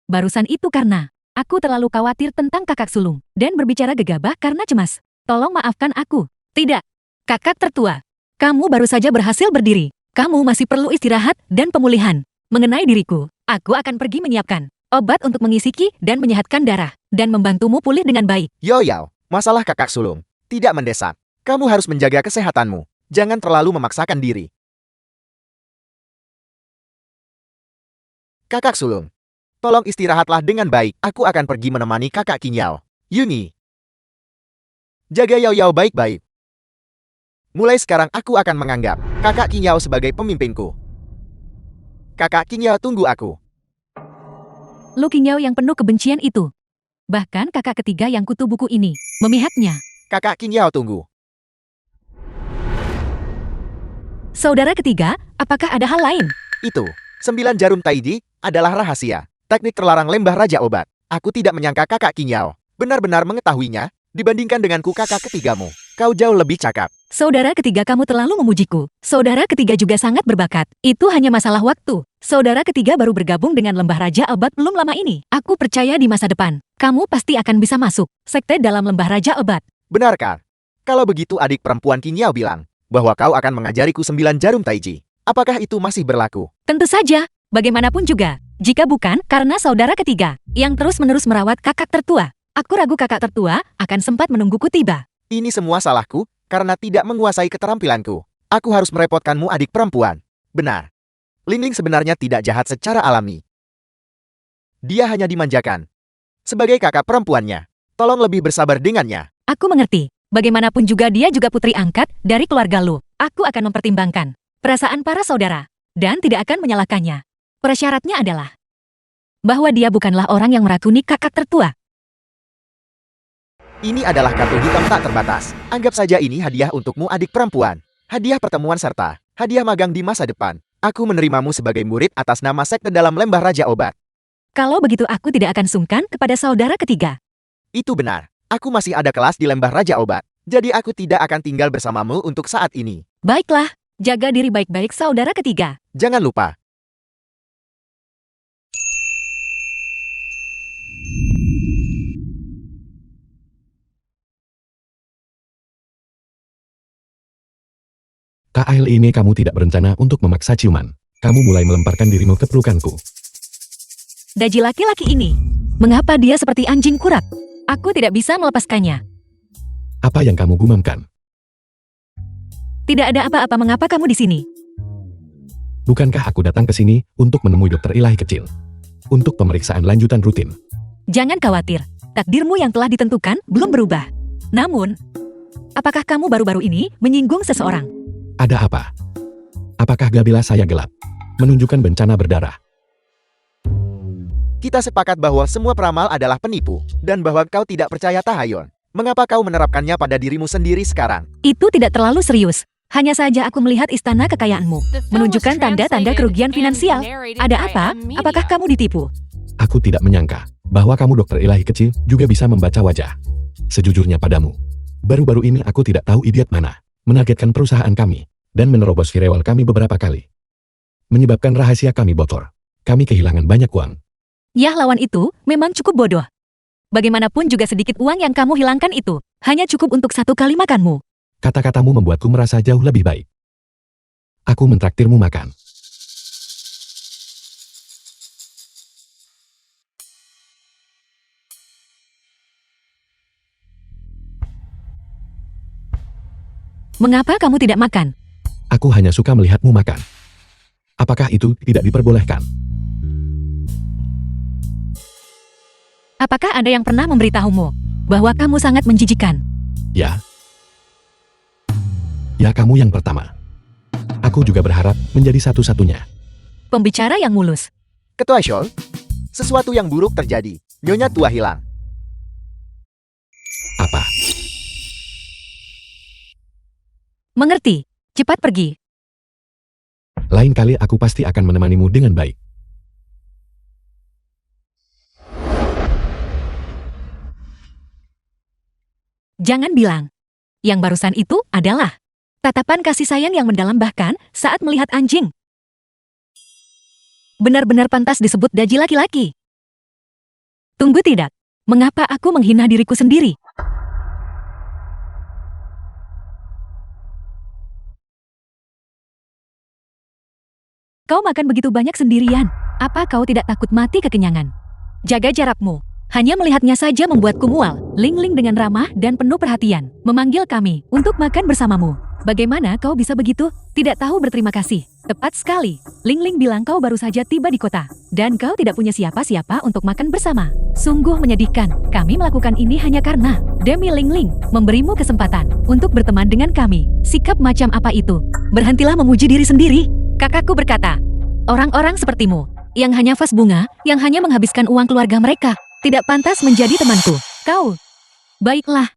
Barusan itu karena aku terlalu khawatir tentang kakak sulung dan berbicara gegabah karena cemas. Tolong maafkan aku. Tidak. Kakak tertua. Kamu baru saja berhasil berdiri. Kamu masih perlu istirahat dan pemulihan. Mengenai diriku, aku akan pergi menyiapkan obat untuk mengisi ki dan menyehatkan darah, dan membantumu pulih dengan baik. Yao Yao, masalah kakak sulung tidak mendesak. Kamu harus menjaga kesehatanmu. Jangan terlalu memaksakan diri. Kakak sulung, tolong istirahatlah dengan baik. Aku akan pergi menemani kakak King Yao. Yuni, jaga Yao Yao baik-baik. Mulai sekarang aku akan menganggap kakak King Yao sebagai pemimpinku. Kakak King Yao, tunggu aku. Lu King Yao yang penuh kebencian itu. Bahkan kakak ketiga yang kutu buku ini memihaknya. Kakak King Yao, tunggu. Saudara ketiga, apakah ada hal lain? Itu, 9 jarum taiji adalah rahasia. Teknik terlarang lembah Raja Obat. Aku tidak menyangka kakak King Yao benar-benar mengetahuinya. Dibandingkan denganku kakak ketigamu, kau jauh lebih cakap. Saudara ketiga kamu terlalu memujiku. Saudara ketiga juga sangat berbakat. Itu hanya masalah waktu. Saudara ketiga baru bergabung dengan lembah Raja Obat belum lama ini. Aku percaya di masa depan, kamu pasti akan bisa masuk sekte dalam lembah Raja Obat. Benarkah? Kalau begitu adik perempuan King Yao bilang bahwa kau akan mengajariku 9 jarum taiji. Apakah itu masih berlaku? Tentu saja, bagaimanapun juga. Jika bukan karena saudara ketiga yang terus-menerus merawat kakak tertua, aku ragu kakak tertua akan sempat menungguku tiba. Ini semua salahku karena tidak menguasai keterampilanku. Aku harus merepotkanmu, adik perempuan. Benar. Lingling sebenarnya tidak jahat secara alami. Dia hanya dimanjakan. Sebagai kakak perempuannya, tolong lebih bersabar dengannya. Aku mengerti. Bagaimanapun juga dia juga putri angkat dari keluarga Lu. Aku akan mempertimbangkan perasaan para saudara dan tidak akan menyalahkannya. Persyaratnya adalah bahwa dia bukanlah orang yang meracuni kakak tertua. Ini adalah kartu hitam tak terbatas. Anggap saja ini hadiah untukmu, adik perempuan. Hadiah pertemuan serta hadiah magang di masa depan. Aku menerimamu sebagai murid atas nama sekte dalam lembah Raja Obat. Kalau begitu aku tidak akan sungkan kepada saudara ketiga. Itu benar. Aku masih ada kelas di lembah Raja Obat. Jadi aku tidak akan tinggal bersamamu untuk saat ini. Baiklah, jaga diri baik-baik saudara ketiga. Jangan lupa. Kali ini kamu tidak berencana untuk memaksa ciuman. Kamu mulai melemparkan dirimu ke pelukanku. Daji laki-laki ini, mengapa dia seperti anjing kurak? Aku tidak bisa melepaskannya. Apa yang kamu gumamkan? Tidak ada apa-apa, mengapa kamu di sini? Bukankah aku datang ke sini untuk menemui dokter ilahi kecil? Untuk pemeriksaan lanjutan rutin. Jangan khawatir, takdirmu yang telah ditentukan belum berubah. Namun, apakah kamu baru-baru ini menyinggung seseorang? Ada apa? Apakah gabila saya gelap? Menunjukkan bencana berdarah. Kita sepakat bahwa semua peramal adalah penipu, dan bahwa kau tidak percaya tahayul. Mengapa kau menerapkannya pada dirimu sendiri sekarang? Itu tidak terlalu serius. Hanya saja aku melihat istana kekayaanmu, The film was menunjukkan tanda-tanda translated kerugian and finansial. narrated Ada by apa? Amelia. Apakah kamu ditipu? Aku tidak menyangka bahwa kamu dokter ilahi kecil juga bisa membaca wajah. Sejujurnya padamu, baru-baru ini aku tidak tahu idiot mana menargetkan perusahaan kami dan menerobos firewall kami beberapa kali. Menyebabkan rahasia kami bocor. Kami kehilangan banyak uang. Yah, lawan itu memang cukup bodoh. Bagaimanapun juga sedikit uang yang kamu hilangkan itu hanya cukup untuk 1 kali makanmu. Kata-katamu membuatku merasa jauh lebih baik. Aku mentraktirmu makan. Mengapa kamu tidak makan? Aku hanya suka melihatmu makan. Apakah itu tidak diperbolehkan? Apakah ada yang pernah memberitahumu bahwa kamu sangat menjijikan? Ya. Ya, kamu yang pertama. Aku juga berharap menjadi satu-satunya. Pembicara yang mulus. Ketua Shol, sesuatu yang buruk terjadi. Nyonya tua hilang. Apa? Mengerti. Cepat pergi. Lain kali aku pasti akan menemanimu dengan baik. Jangan bilang. Yang barusan itu adalah tatapan kasih sayang yang mendalam bahkan saat melihat anjing. Benar-benar pantas disebut daji laki-laki. Tunggu tidak. Mengapa aku menghina diriku sendiri? Kau makan begitu banyak sendirian. Apa kau tidak takut mati kekenyangan? Jaga jarakmu. Hanya melihatnya saja membuatku mual. Ling-Ling dengan ramah dan penuh perhatian memanggil kami untuk makan bersamamu. Bagaimana kau bisa begitu? Tidak tahu berterima kasih. Tepat sekali. Ling-Ling bilang kau baru saja tiba di kota. Dan kau tidak punya siapa-siapa untuk makan bersama. Sungguh menyedihkan. Kami melakukan ini hanya karena demi Ling-Ling memberimu kesempatan untuk berteman dengan kami. Sikap macam apa itu? Berhentilah memuji diri sendiri. Kakakku berkata, orang-orang sepertimu, yang hanya vas bunga, yang hanya menghabiskan uang keluarga mereka, tidak pantas menjadi temanku. Kau. Baiklah.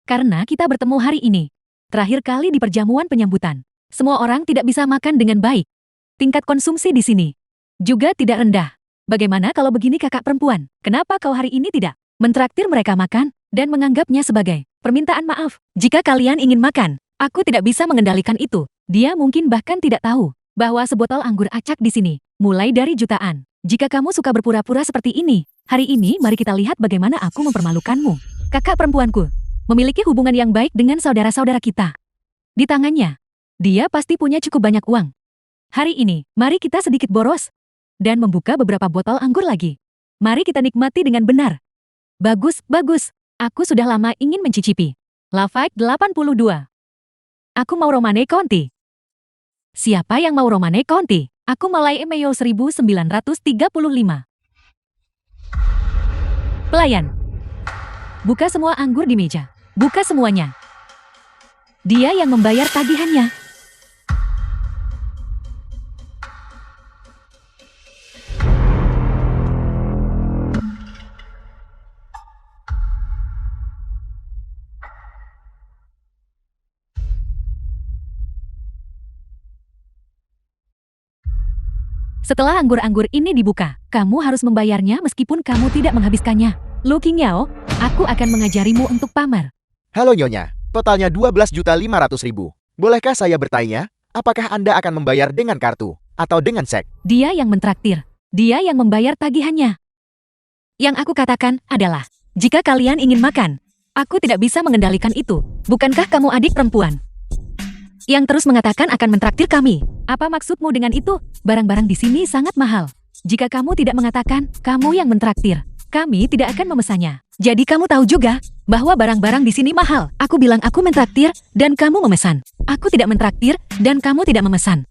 Karena kita bertemu hari ini. Terakhir kali di perjamuan penyambutan. Semua orang tidak bisa makan dengan baik. Tingkat konsumsi di sini juga tidak rendah. Bagaimana kalau begini kakak perempuan? Kenapa kau hari ini tidak mentraktir mereka makan dan menganggapnya sebagai permintaan maaf? Jika kalian ingin makan, aku tidak bisa mengendalikan itu. Dia mungkin bahkan tidak tahu bahwa sebotol anggur acak di sini mulai dari jutaan. Jika kamu suka berpura-pura seperti ini, hari ini mari kita lihat bagaimana aku mempermalukanmu. Kakak perempuanku memiliki hubungan yang baik dengan saudara-saudara kita. Di tangannya, dia pasti punya cukup banyak uang. Hari ini, mari kita sedikit boros dan membuka beberapa botol anggur lagi. Mari kita nikmati dengan benar. Bagus, bagus. Aku sudah lama ingin mencicipi. Lafite 82. Aku mau Romane Conti. Siapa yang mau Romane Conti? Aku Malai Emeo 1935. Pelayan. Buka semua anggur di meja. Buka semuanya. Dia yang membayar tagihannya. Setelah anggur-anggur ini dibuka, kamu harus membayarnya meskipun kamu tidak menghabiskannya. Lu King Yao, aku akan mengajarimu untuk pamer. Halo Nyonya, totalnya 12.500.000. Bolehkah saya bertanya, apakah Anda akan membayar dengan kartu atau dengan sek? Dia yang mentraktir. Dia yang membayar tagihannya. Yang aku katakan adalah, jika kalian ingin makan, aku tidak bisa mengendalikan itu. Bukankah kamu adik perempuan yang terus mengatakan akan mentraktir kami? Apa maksudmu dengan itu? Barang-barang di sini sangat mahal. Jika kamu tidak mengatakan, kamu yang mentraktir, kami tidak akan memesannya. Jadi kamu tahu juga bahwa barang-barang di sini mahal. Aku bilang aku mentraktir dan kamu memesan. Aku tidak mentraktir dan kamu tidak memesan.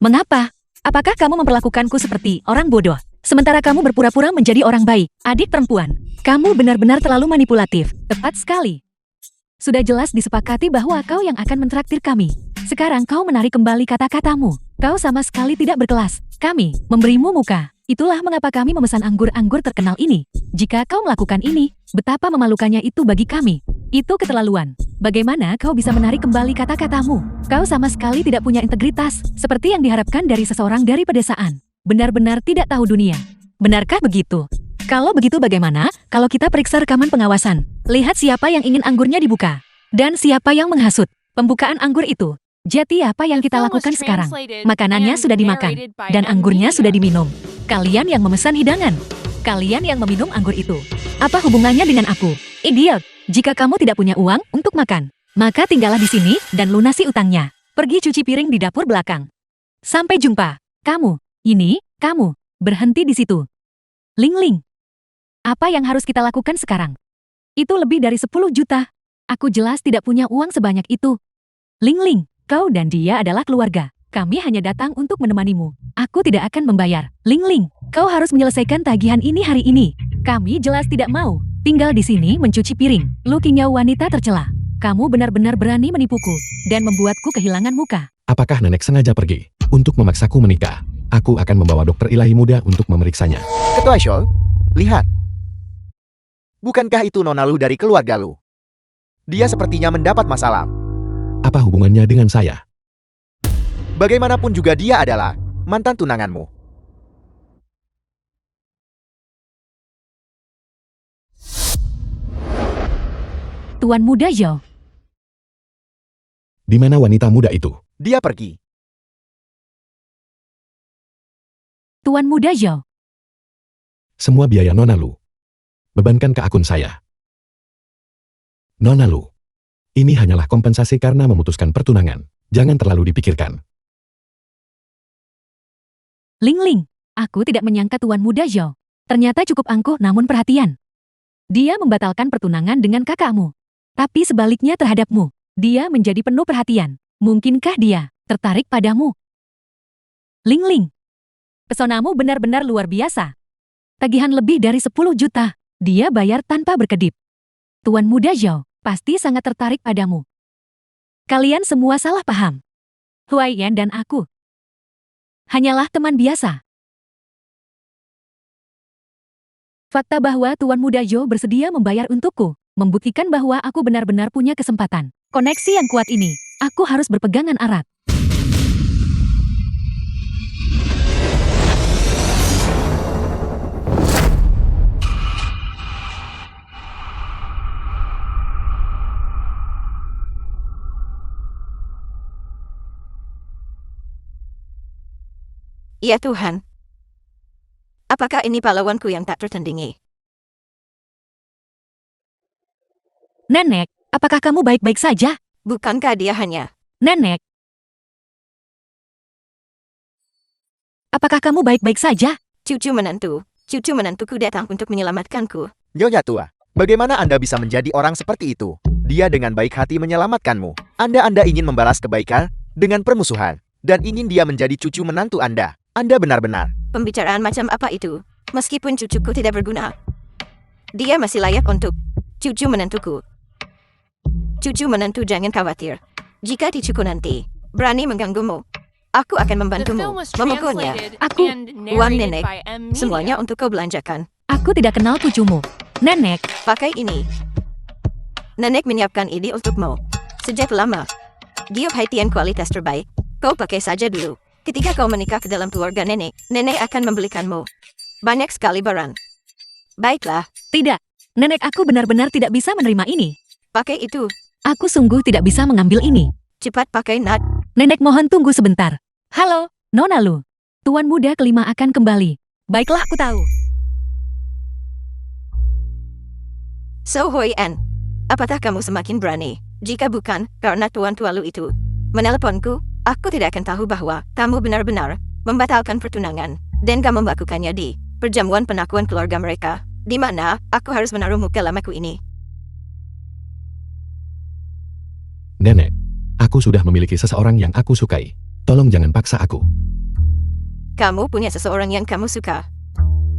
Mengapa? Apakah kamu memperlakukanku seperti orang bodoh? Sementara kamu berpura-pura menjadi orang baik, adik perempuan. Kamu benar-benar terlalu manipulatif. Tepat sekali. Sudah jelas disepakati bahwa kau yang akan mentraktir kami. Sekarang kau menarik kembali kata-katamu. Kau sama sekali tidak berkelas. Kami memberimu muka. Itulah mengapa kami memesan anggur-anggur terkenal ini. Jika kau melakukan ini, betapa memalukannya itu bagi kami. Itu keterlaluan. Bagaimana kau bisa menarik kembali kata-katamu? Kau sama sekali tidak punya integritas, seperti yang diharapkan dari seseorang dari pedesaan. Benar-benar tidak tahu dunia. Benarkah begitu? Kalau begitu bagaimana kalau kita periksa rekaman pengawasan? Lihat siapa yang ingin anggurnya dibuka. Dan siapa yang menghasut pembukaan anggur itu. Jadi apa yang kita lakukan sekarang? Makanannya sudah dimakan, dan anggurnya sudah diminum. Kalian yang memesan hidangan. Kalian yang meminum anggur itu. Apa hubungannya dengan aku? Idiot! Jika kamu tidak punya uang untuk makan, maka tinggallah di sini dan lunasi utangnya. Pergi cuci piring di dapur belakang. Sampai jumpa. Kamu, kamu, berhenti di situ. Ling Ling. Apa yang harus kita lakukan sekarang? Itu lebih dari 10 juta. Aku jelas tidak punya uang sebanyak itu. Ling Ling, kau dan dia adalah keluarga. Kami hanya datang untuk menemanimu. Aku tidak akan membayar. Ling Ling, kau harus menyelesaikan tagihan ini hari ini. Kami jelas tidak mau tinggal di sini mencuci piring. Lu King Yao wanita tercela. Kamu benar-benar berani menipuku dan membuatku kehilangan muka. Apakah nenek sengaja pergi untuk memaksaku menikah? Aku akan membawa dokter ilahi muda untuk memeriksanya. Ketua Shol, lihat. Bukankah itu Nona Lu dari keluarga Lu? Dia sepertinya mendapat masalah. Apa hubungannya dengan saya? Bagaimanapun juga dia adalah mantan tunanganmu. Tuan Muda Zhao. Di mana wanita muda itu? Dia pergi. Tuan Muda Zhao. Semua biaya Nona Lu bebankan ke akun saya. Nona Lu, ini hanyalah kompensasi karena memutuskan pertunangan. Jangan terlalu dipikirkan. Ling Ling, aku tidak menyangka Tuan Muda Zhao. Ternyata cukup angkuh namun perhatian. Dia membatalkan pertunangan dengan kakakmu. Tapi sebaliknya terhadapmu, dia menjadi penuh perhatian. Mungkinkah dia tertarik padamu? Ling Ling, pesonamu benar-benar luar biasa. Tagihan lebih dari 10 juta. Dia bayar tanpa berkedip. Tuan Muda Zhao pasti sangat tertarik padamu. Kalian semua salah paham. Huaiyan dan aku hanyalah teman biasa. Fakta bahwa Tuan Muda Zhao bersedia membayar untukku membuktikan bahwa aku benar-benar punya kesempatan. Koneksi yang kuat ini, aku harus berpegangan erat. Ya Tuhan. Apakah ini pahlawanku yang tak tertandingi? Nenek, apakah kamu baik-baik saja? Bukankah dia hanya Nenek, Apakah kamu baik-baik saja? Cucu menantuku datang untuk menyelamatkanku. Nyonya tua, bagaimana Anda bisa menjadi orang seperti itu? Dia dengan baik hati menyelamatkanmu. Anda ingin membalas kebaikan dengan permusuhan, dan ingin dia menjadi cucu menantu Anda. Anda benar-benar. Pembicaraan macam apa itu? Meskipun cucuku tidak berguna, dia masih layak untuk cucu menantuku. Cucu menantu, jangan khawatir. Jika cucuku nanti berani mengganggumu, aku akan The film membantumu was memukulnya. translated Aku, and Uang narrated nenek, by M. Media. semuanya untuk kau belanjakan. Aku tidak kenal cucumu. Nenek, Pakai ini. Nenek menyiapkan ini untukmu. Sejak lama. Giok Haitian kualitas terbaik. Kau pakai saja dulu. Ketika kau menikah ke dalam keluarga nenek, nenek akan membelikanmu banyak sekali barang. Baiklah, tidak. Nenek, aku benar-benar tidak bisa menerima ini. pakai itu. Aku sungguh tidak bisa mengambil ini. Cepat pakai, Nat. Nenek, mohon tunggu sebentar. Halo, Nona Lu. Tuan muda kelima akan kembali. Baiklah, aku tahu. So Hoi An, apakah kamu semakin berani? Jika bukan, karena Tuan Tua Lu itu meneleponku, aku tidak akan tahu bahwa kamu benar-benar membatalkan pertunangan dan kamu melakukannya di perjamuan pengakuan keluarga mereka, di mana aku harus menaruh muka lamaku ini. Nenek, aku sudah memiliki seseorang yang aku sukai. Tolong jangan paksa aku. Kamu punya seseorang yang kamu suka.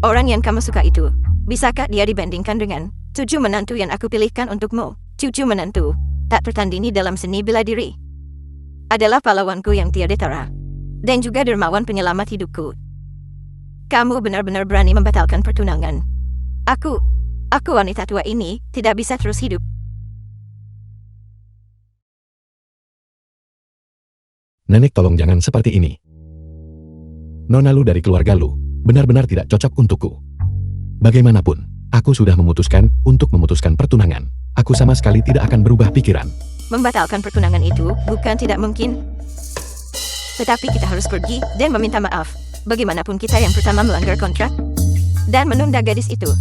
Orang yang kamu suka itu, bisakah dia dibandingkan dengan cucu menantu yang aku pilihkan untukmu? Cucu menantu tak tertandingi dalam seni bela diri. Adalah pahlawanku yang tiada tara. Dan juga dermawan penyelamat hidupku. Kamu benar-benar berani membatalkan pertunangan. Aku wanita tua ini tidak bisa terus hidup. Nenek, tolong jangan seperti ini. Nona Lu dari keluarga Lu benar-benar tidak cocok untukku. Bagaimanapun, aku sudah memutuskan untuk memutuskan pertunangan. Aku sama sekali tidak akan berubah pikiran. Membatalkan pertunangan itu bukan tidak mungkin. Tetapi kita harus pergi dan meminta maaf. Bagaimanapun kita yang pertama melanggar kontrak dan menunda gadis itu.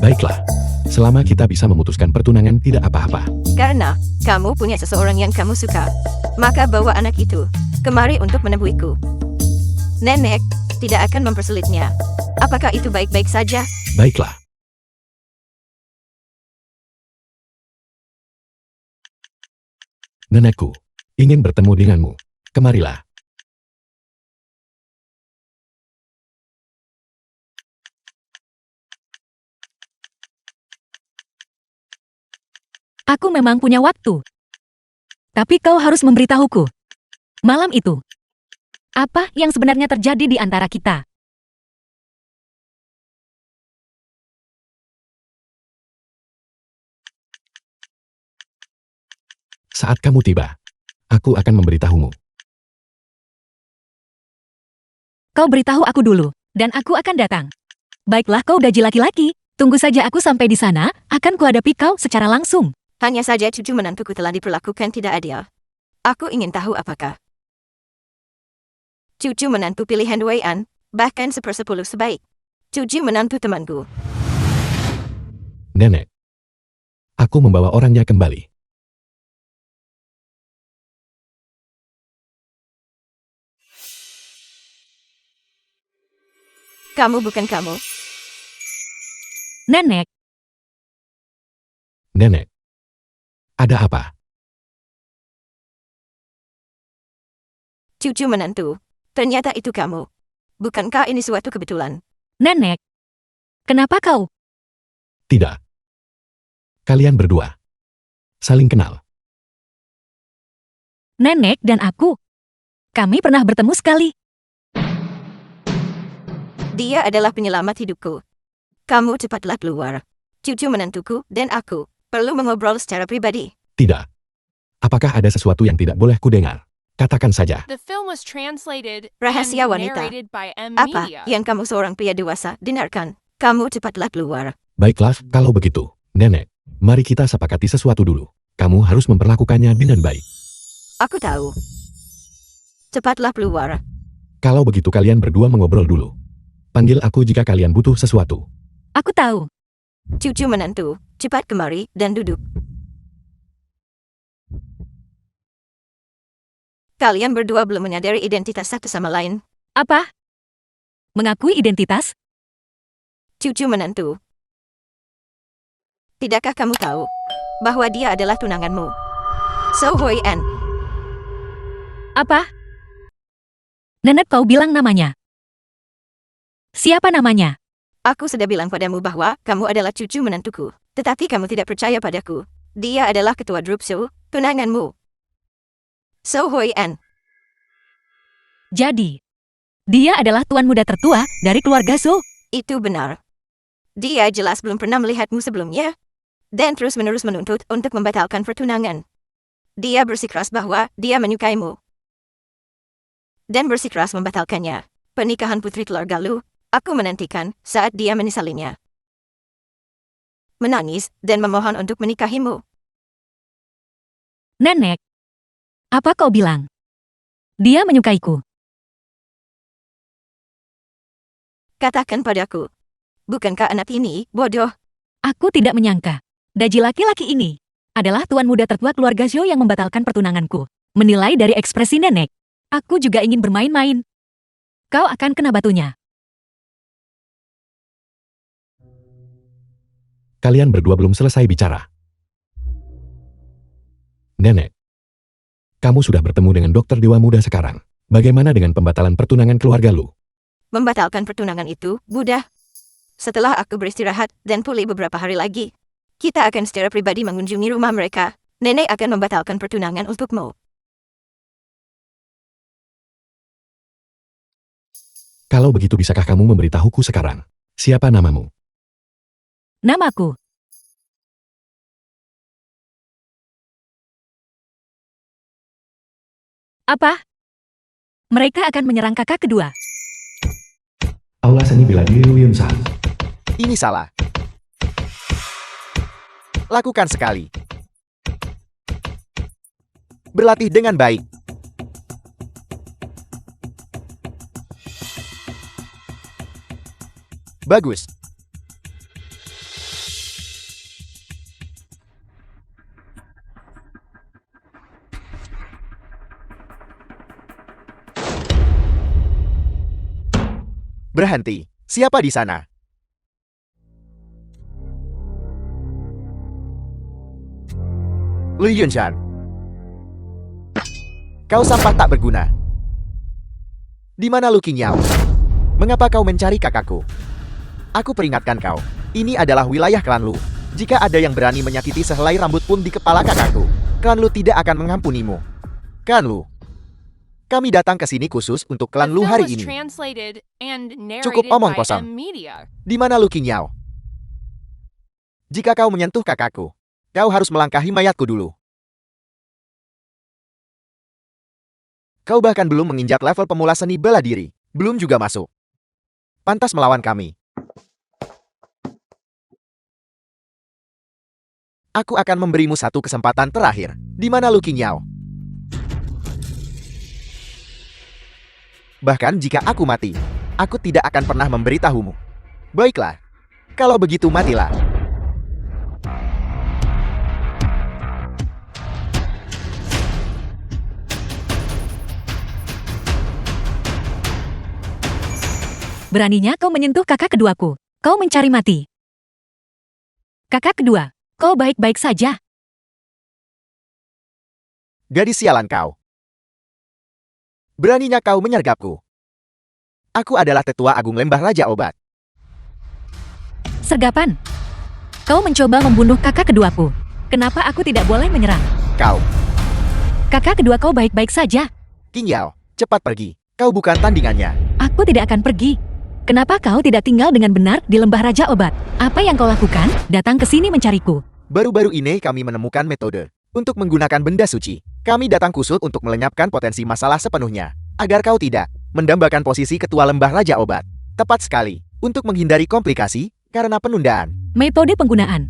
Baiklah, selama kita bisa memutuskan pertunangan tidak apa-apa. Karena kamu punya seseorang yang kamu suka, maka bawa anak itu kemari untuk menemuiku. Nenek tidak akan mempersulitnya. Apakah itu baik-baik saja? Baiklah. Nenekku, ingin bertemu denganmu. Kemarilah. Aku memang punya waktu. Tapi kau harus memberitahuku. Malam itu, apa yang sebenarnya terjadi di antara kita? Saat kamu tiba, aku akan memberitahumu. Kau beritahu aku dulu, dan aku akan datang. Baiklah, kau udah laki-laki. Tunggu saja aku sampai di sana, akan kuhadapi kau secara langsung. Hanya saja cucu menantuku telah diperlakukan tidak adil. Aku ingin tahu apakah cucu menantu pilihan Wei An, bahkan 1/10 sebaik cucu menantu temanku. Nenek, aku membawa orangnya kembali. Kamu bukan kamu. Nenek, Nenek, ada apa? Cucu menantu. Ternyata itu kamu. Bukankah ini suatu kebetulan? nenek. Kenapa kau? Tidak. Kalian berdua saling kenal. Nenek dan aku. Kami pernah bertemu sekali. Dia adalah penyelamat hidupku. Kamu cepatlah keluar. Cucu menantuku dan aku perlu mengobrol secara pribadi. Tidak. Apakah ada sesuatu yang tidak boleh kudengar? Katakan saja. The film was translated Rahasia and wanita. narrated by M. Apa Media. yang kamu seorang pria dewasa dengarkan? Kamu cepatlah keluar. Baiklah, kalau begitu. Nenek, mari kita sepakati sesuatu dulu. Kamu harus memperlakukannya dengan baik. Aku tahu. Cepatlah keluar. Kalau begitu kalian berdua mengobrol dulu. Panggil aku jika kalian butuh sesuatu. Aku tahu. Cucu menantu, cepat kemari dan duduk. Kalian berdua belum menyadari identitas satu sama lain. Apa? Mengakui identitas? Cucu menantu. Tidakkah kamu tahu bahwa dia adalah tunanganmu? So Hoi An. Apa? Nenek kau bilang namanya. Siapa namanya? Aku sudah bilang padamu bahwa kamu adalah cucu menantuku. Tetapi kamu tidak percaya padaku. Dia adalah ketua grup So, tunanganmu. So Hoi An. Jadi, dia adalah tuan muda tertua dari keluarga So. Itu benar. Dia jelas belum pernah melihatmu sebelumnya. Dan terus-menerus menuntut untuk membatalkan pertunangan. Dia bersikeras bahwa dia menyukaimu. Dan bersikeras membatalkannya. Pernikahan putri telur Galuh, aku menantikan saat dia menyesalinya. Menangis dan memohon untuk menikahimu. Nenek, apa kau bilang? Dia menyukaiku. Katakan padaku. Bukankah anak ini bodoh? Aku tidak menyangka. Daji laki-laki ini adalah tuan muda tertua keluarga Zhou yang membatalkan pertunanganku. Menilai dari ekspresi nenek, aku juga ingin bermain-main. Kau akan kena batunya. Kalian berdua belum selesai bicara. Nenek, kamu sudah bertemu dengan dokter Dewa Muda sekarang. Bagaimana dengan pembatalan pertunangan keluarga lu? Membatalkan pertunangan itu mudah. Setelah aku beristirahat dan pulih beberapa hari lagi, kita akan secara pribadi mengunjungi rumah mereka. Nenek akan membatalkan pertunangan untukmu. Kalau begitu bisakah kamu memberitahuku sekarang? Siapa namamu? Namaku. Apa? Mereka akan menyerang kakak kedua. Aula Seni Bela Diri Lu Yun-san. Ini salah. Lakukan sekali. Berlatih dengan baik. Bagus. Berhenti. Siapa di sana? Lu Yunshan. Kau sampah tak berguna. Di mana Lu Qingyao? Mengapa kau mencari kakakku? Aku peringatkan kau. Ini adalah wilayah klan Lu. Jika ada yang berani menyakiti sehelai rambut pun di kepala kakakku, klan Lu tidak akan mengampunimu. Klan Lu. Kami datang ke sini khusus untuk klan Lu hari ini. Cukup omong kosong. Di mana Lu Qingyao? Jika kau menyentuh kakakku, kau harus melangkahi mayatku dulu. Kau bahkan belum menginjak level pemula seni bela diri. Belum juga masuk. Pantas melawan kami. Aku akan memberimu satu kesempatan terakhir. Di mana Lu Qingyao? Bahkan jika aku mati, aku tidak akan pernah memberitahumu. Baiklah. Kalau begitu matilah. Beraninya kau menyentuh kakak keduaku. Kau mencari mati. Kakak kedua, kau baik-baik saja. Gadis sialan kau. Beraninya kau menyergapku. Aku adalah tetua agung lembah Raja Obat. Sergapan. Kau mencoba membunuh kakak keduaku. Kenapa aku tidak boleh menyerang? Kau. Kakak kedua kau baik-baik saja. Qingyao, cepat pergi. Kau bukan tandingannya. Aku tidak akan pergi. Kenapa kau tidak tinggal dengan benar di lembah Raja Obat? Apa yang kau lakukan? Datang ke sini mencariku. Baru-baru ini kami menemukan metode untuk menggunakan benda suci. Kami datang khusus untuk melenyapkan potensi masalah sepenuhnya, agar kau tidak mendambakan posisi ketua lembah Raja Obat. Tepat sekali, untuk menghindari komplikasi karena penundaan. Metode penggunaan.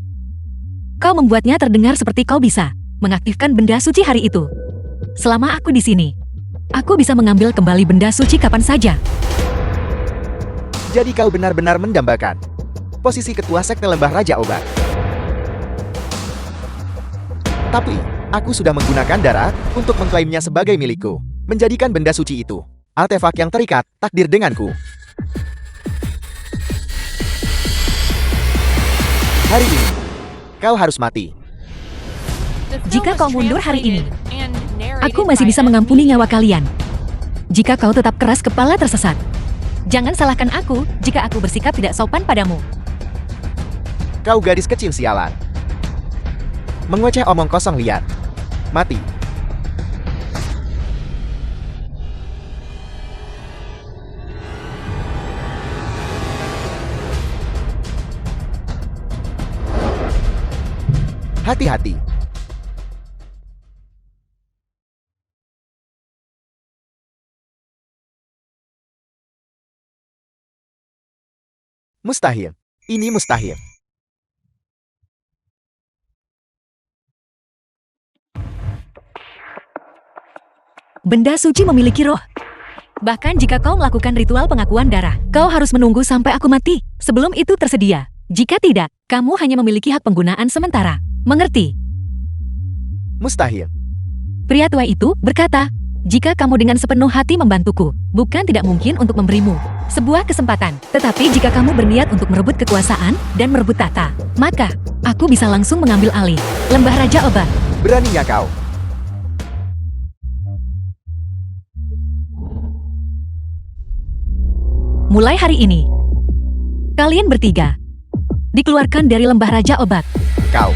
Kau membuatnya terdengar seperti kau bisa mengaktifkan benda suci hari itu. Selama aku di sini, aku bisa mengambil kembali benda suci kapan saja. Jadi kau benar-benar mendambakan posisi ketua sekte lembah Raja Obat. Tapi, aku sudah menggunakan darah untuk mengklaimnya sebagai milikku. Menjadikan benda suci itu artefak yang terikat takdir denganku. Hari ini, kau harus mati. The film Jika was kau mundur hari ini, translated and narrated Aku masih by bisa M. mengampuni Media. nyawa kalian. Jika kau tetap keras kepala tersesat. Jangan salahkan aku jika aku bersikap tidak sopan padamu. Kau gadis kecil sialan. Mengoceh omong kosong liar. Mati. Hati-hati. Mustahil. Ini mustahil. Benda suci memiliki roh. Bahkan jika kau melakukan ritual pengakuan darah, kau harus menunggu sampai aku mati. Sebelum itu tersedia. Jika tidak, kamu hanya memiliki hak penggunaan sementara. Mengerti? Mustahil. Pria tua itu berkata, jika kamu dengan sepenuh hati membantuku, bukan tidak mungkin untuk memberimu sebuah kesempatan. Tetapi jika kamu berniat untuk merebut kekuasaan dan merebut tahta, maka aku bisa langsung mengambil alih lembah Raja Obat. Beraninya kau. Mulai hari ini, kalian bertiga dikeluarkan dari lembah Raja Obat. Kau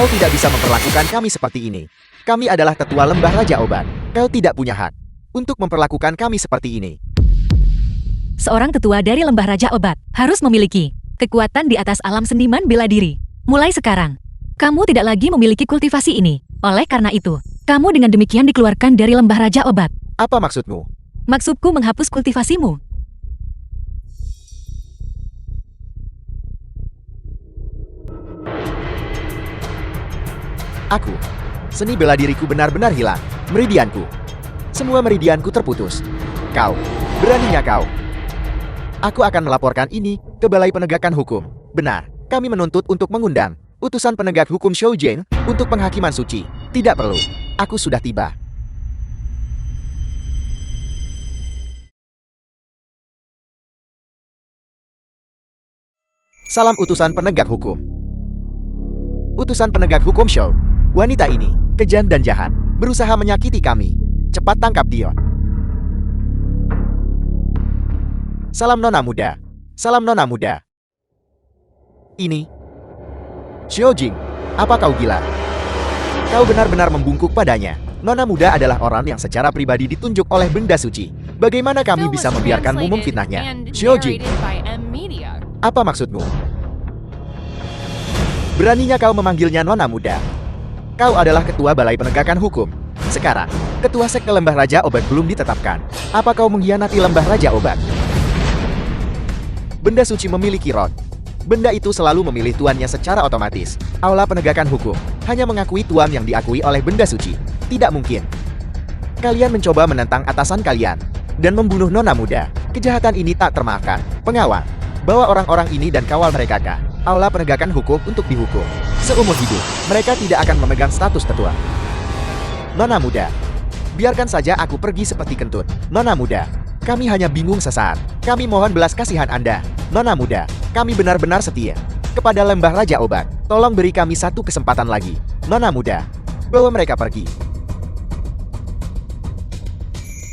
tidak bisa memperlakukan kami seperti ini. Kami adalah tetua lembah Raja Obat. Kau tidak punya hak untuk memperlakukan kami seperti ini. Seorang tetua dari lembah Raja Obat harus memiliki kekuatan di atas alam sendiman bela diri. Mulai sekarang, kamu tidak lagi memiliki kultivasi ini. Oleh karena itu, kamu dengan demikian dikeluarkan dari lembah Raja Obat. Apa maksudmu? Maksudku menghapus kultivasimu. Aku. Seni bela diriku benar-benar hilang. Meridianku. Semua meridianku terputus. Kau. Beraninya kau. Aku akan melaporkan ini ke Balai Penegakan Hukum. Benar. Kami menuntut untuk mengundang utusan penegak hukum Shou Jing untuk penghakiman suci. Tidak perlu. Aku sudah tiba. Salam utusan penegak hukum. Utusan penegak hukum Shou. Wanita ini kejam dan jahat, berusaha menyakiti kami. Cepat tangkap dia. Salam nona muda. Salam nona muda. Ini Shou Jing, apa kau gila? Kau benar-benar membungkuk padanya. Nona muda adalah orang yang secara pribadi ditunjuk oleh benda suci. Bagaimana kami Film bisa was membiarkanmu translated memfitnahnya? and Shou Jing, narrated by M. Media. apa maksudmu? Beraninya kau memanggilnya nona muda. Kau adalah ketua Balai Penegakan Hukum. Sekarang, ketua sekte Lembah Raja Obat belum ditetapkan. Apa kau mengkhianati Lembah Raja Obat? Benda suci memiliki roh. Benda itu selalu memilih tuannya secara otomatis. Aula Penegakan Hukum hanya mengakui tuan yang diakui oleh benda suci. Tidak mungkin. Kalian mencoba menentang atasan kalian dan membunuh nona muda. Kejahatan ini tak termaafkan. Pengawal, bawa orang-orang ini dan kawal mereka ke Aula Penegakan Hukum untuk dihukum. Seumur hidup, mereka tidak akan memegang status tetua. Nona muda, biarkan saja aku pergi seperti kentut. Nona muda, kami hanya bingung sesaat. Kami mohon belas kasihan Anda. Nona muda, kami benar-benar setia kepada Lembah Raja Obat. Tolong beri kami satu kesempatan lagi. Nona muda, bawa mereka pergi.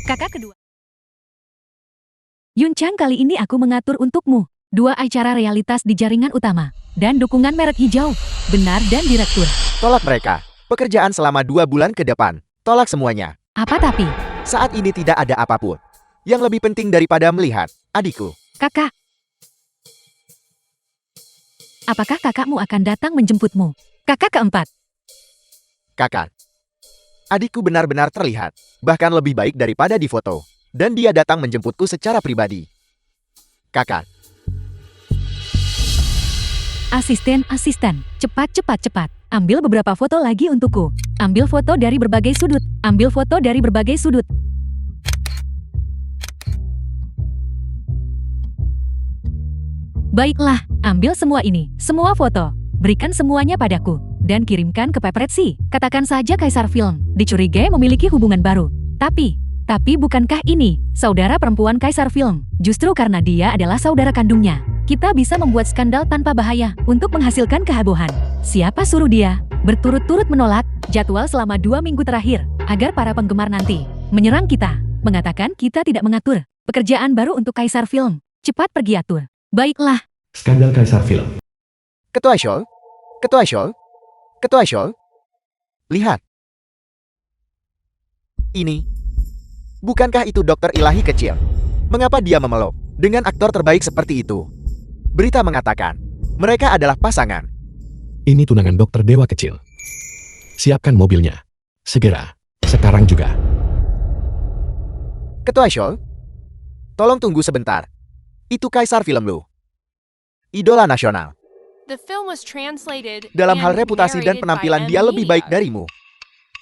Kakak kedua. Yun Chang, kali ini aku mengatur untukmu 2 acara realitas di jaringan utama dan dukungan merek hijau, benar dan direktur. Tolak mereka. Pekerjaan selama 2 bulan ke depan. Tolak semuanya. Apa tapi? Saat ini tidak ada apapun yang lebih penting daripada melihat adikku. Kakak. Apakah kakakmu akan datang menjemputmu? Kakak keempat. Kakak. Adikku benar-benar terlihat, bahkan lebih baik daripada di foto. Dan dia datang menjemputku secara pribadi. Kakak. Asisten, cepat. Ambil beberapa foto lagi untukku. Ambil foto dari berbagai sudut. Baiklah, ambil semua ini, semua foto. Berikan semuanya padaku, dan kirimkan ke Paparazzi. Katakan saja Kaisar Film dicurigai memiliki hubungan baru. Tapi bukankah ini saudara perempuan Kaisar Film? Justru karena dia adalah saudara kandungnya, Kita bisa membuat skandal tanpa bahaya untuk menghasilkan kehebohan. Siapa suruh dia berturut-turut menolak jadwal selama 2 minggu terakhir agar para penggemar nanti menyerang kita, mengatakan kita tidak mengatur pekerjaan baru untuk Kaisar Film. Cepat pergi atur. Baiklah. Skandal Kaisar Film. Ketua Shoal? Ketua Shoal? Ketua Shoal? Lihat. Ini. Bukankah itu dokter ilahi kecil? Mengapa dia memeluk dengan aktor terbaik seperti itu? Berita mengatakan, mereka adalah pasangan. Ini tunangan dokter dewa kecil. Siapkan mobilnya. Segera. Sekarang juga. Ketua Shoal? Tolong tunggu sebentar. Itu Kaisar Film lo. Idola nasional. The film was translated Dalam hal and reputasi dan narrated penampilan by dia lebih baik Media. darimu.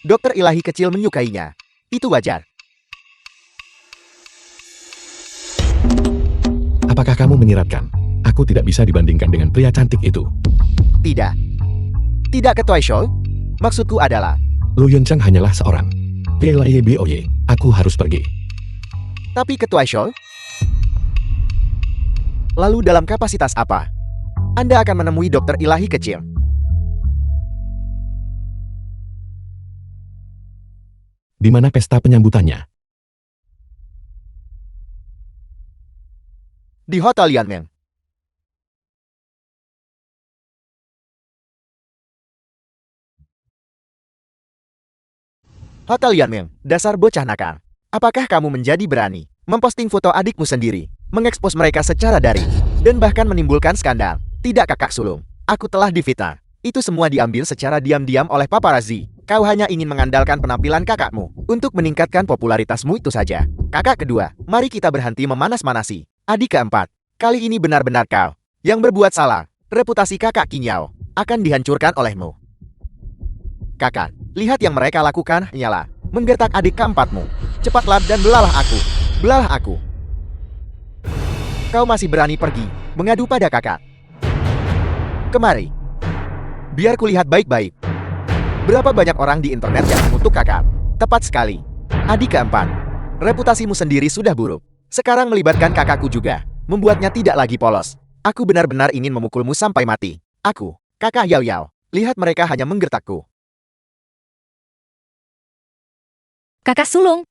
Dokter ilahi kecil menyukainya. Itu wajar. Apakah kamu menyiratkan? Aku tidak bisa dibandingkan dengan pria cantik itu. Tidak. Tidak, Ketua Shoal. Maksudku adalah, Lu Yunchang hanyalah seorang. PLAYBOY. Aku harus pergi. tapi Ketua Shoal? Lalu dalam kapasitas apa? Anda akan menemui dokter ilahi kecil. Di mana pesta penyambutannya? Di Hotel Yanmeng. Hotel Yanmeng, dasar bocah nakal. Apakah kamu menjadi berani memposting foto adikmu sendiri, mengekspos mereka secara daring, dan bahkan menimbulkan skandal? Tidak, kakak sulung. Aku telah difitnah. Itu semua diambil secara diam-diam oleh paparazzi. Kau hanya ingin mengandalkan penampilan kakakmu untuk meningkatkan popularitasmu itu saja. Kakak kedua, mari kita berhenti memanas-manasi. Adik keempat, kali ini benar-benar kau yang berbuat salah. Reputasi kakak Kinyao akan dihancurkan olehmu. Kakak, lihat yang mereka lakukan hanyalah menggertak adik keempatmu. Cepatlah dan belalah aku. Belalah aku. Kau masih berani pergi mengadu pada kakak. Kemari. Biar kulihat baik-baik. Berapa banyak orang di internet yang mengutuk kakak? Tepat sekali. Adik keempat. Reputasimu sendiri sudah buruk. Sekarang melibatkan kakakku juga. Membuatnya tidak lagi polos. Aku benar-benar ingin memukulmu sampai mati. Aku, kakak Yao Yao. Lihat mereka hanya menggertakku. Kakak sulung.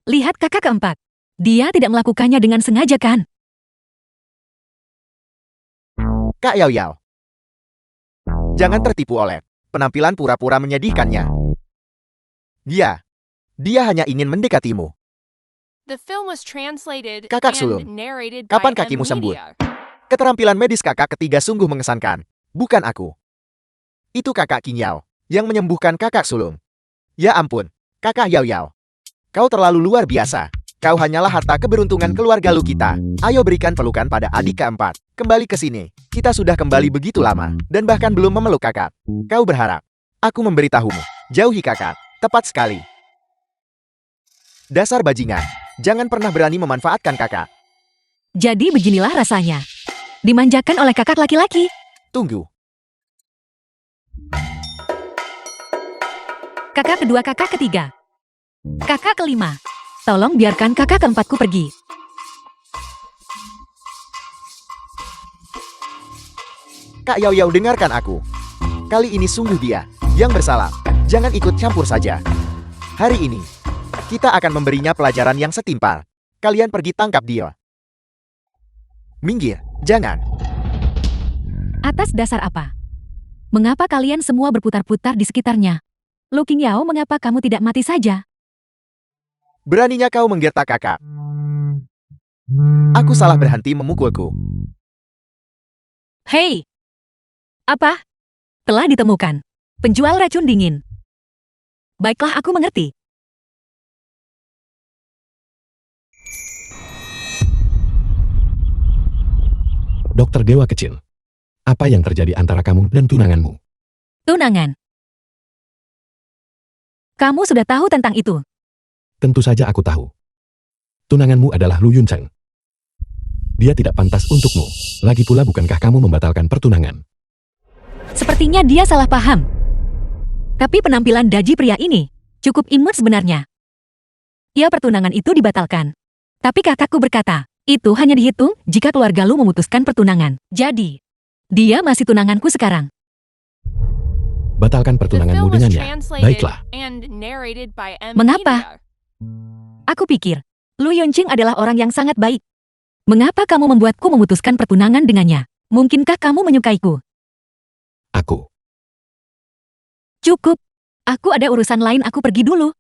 Lihat kakak keempat. Dia tidak melakukannya dengan sengaja kan? Kak Yao Yao. Jangan tertipu oleh penampilan pura-pura menyedihkannya. Dia hanya ingin mendekatimu. The film was translated Kakak and sulung, narrated kapan by kakimu sembuh? Media. Keterampilan medis kakak ketiga sungguh mengesankan. Bukan aku. Itu kakak Kinyao yang menyembuhkan kakak sulung. Ya ampun, kakak Yao Yao. Kau terlalu luar biasa. Kau hanyalah harta keberuntungan keluarga lu kita. Ayo berikan pelukan pada adik keempat. Kembali ke sini. Kita sudah kembali begitu lama. Dan bahkan belum memeluk kakak. Kau berharap aku memberitahumu. Jauhi kakak. Tepat sekali. Dasar bajingan. Jangan pernah berani memanfaatkan kakak. Jadi beginilah rasanya. Dimanjakan oleh kakak laki-laki. Tunggu. Kakak kedua, kakak ketiga. Kakak kelima. Tolong biarkan kakak keempatku pergi. Kak Yao Yao, dengarkan aku. Kali ini sungguh dia yang bersalah. Jangan ikut campur saja. Hari ini, kita akan memberinya pelajaran yang setimpal. Kalian pergi tangkap dia. Minggir, jangan. Atas dasar apa? Mengapa kalian semua berputar-putar di sekitarnya? Lu Qingyao, mengapa kamu tidak mati saja? Beraninya kau menggertak kakak. Aku salah berhenti memukulku. Hei! Apa? Telah ditemukan. Penjual racun dingin. Baiklah, aku mengerti. Dokter Dewa Kecil. Apa yang terjadi antara kamu dan tunanganmu? Tunangan. Kamu sudah tahu tentang itu. Tentu saja aku tahu. Tunanganmu adalah Lu Yuncheng. Dia tidak pantas untukmu. Lagi pula bukankah kamu membatalkan pertunangan? Sepertinya dia salah paham. Tapi penampilan daji pria ini cukup imut sebenarnya. Ya, pertunangan itu dibatalkan. Tapi kakakku berkata, Itu hanya dihitung jika keluarga Lu memutuskan pertunangan. Jadi, dia masih tunanganku sekarang. Batalkan The pertunanganmu film was dengannya. translated Baiklah. and narrated by M. Mengapa? Media. Aku pikir, Lu Yunqing adalah orang yang sangat baik. Mengapa kamu membuatku memutuskan pertunangan dengannya? Mungkinkah kamu menyukaiku? Aku. Cukup. Aku ada urusan lain, aku pergi dulu.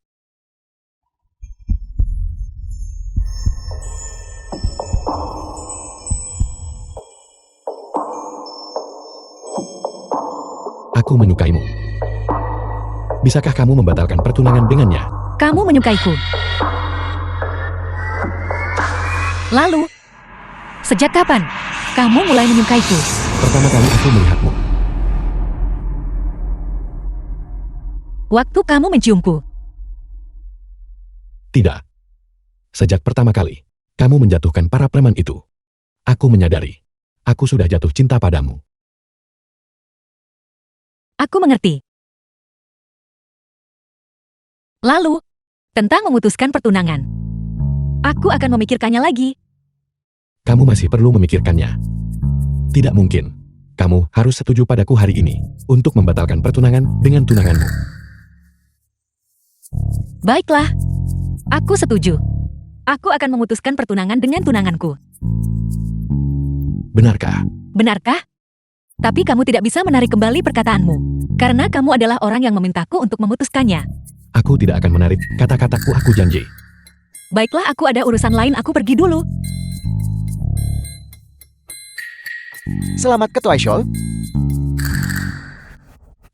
Aku menyukaimu. Bisakah kamu membatalkan pertunangan dengannya? Kamu menyukaiku. Lalu, sejak kapan kamu mulai menyukaiku? Pertama kali aku melihatmu. Waktu kamu menciumku. Tidak. Sejak pertama kali, kamu menjatuhkan para preman itu. Aku menyadari. Aku sudah jatuh cinta padamu. Aku mengerti. Lalu, tentang memutuskan pertunangan. Aku akan memikirkannya lagi. Kamu masih perlu memikirkannya. Tidak mungkin. Kamu harus setuju padaku hari ini untuk membatalkan pertunangan dengan tunanganmu. Baiklah. Aku setuju. Aku akan memutuskan pertunangan dengan tunanganku. Benarkah? Benarkah? Tapi kamu tidak bisa menarik kembali perkataanmu. Karena kamu adalah orang yang memintaku untuk memutuskannya. Aku tidak akan menarik kata-kataku, aku janji. Baiklah, aku ada urusan lain, aku pergi dulu. Selamat Ketua Shol.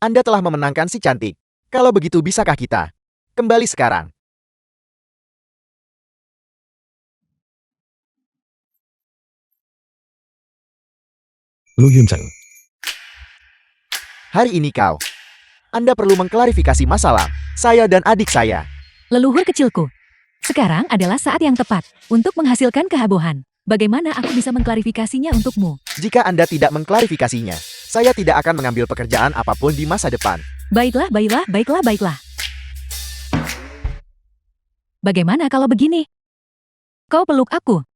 Anda telah memenangkan si cantik. Kalau begitu bisakah kita kembali sekarang? Lu Yunqing, Hari ini kau. Anda perlu mengklarifikasi masalah saya dan adik saya. Leluhur kecilku. Sekarang adalah saat yang tepat untuk menghasilkan kehebohan. Bagaimana aku bisa mengklarifikasinya untukmu? Jika Anda tidak mengklarifikasinya, saya tidak akan mengambil pekerjaan apapun di masa depan. Baiklah, baiklah, baiklah, baiklah. Bagaimana kalau begini? Kau peluk aku.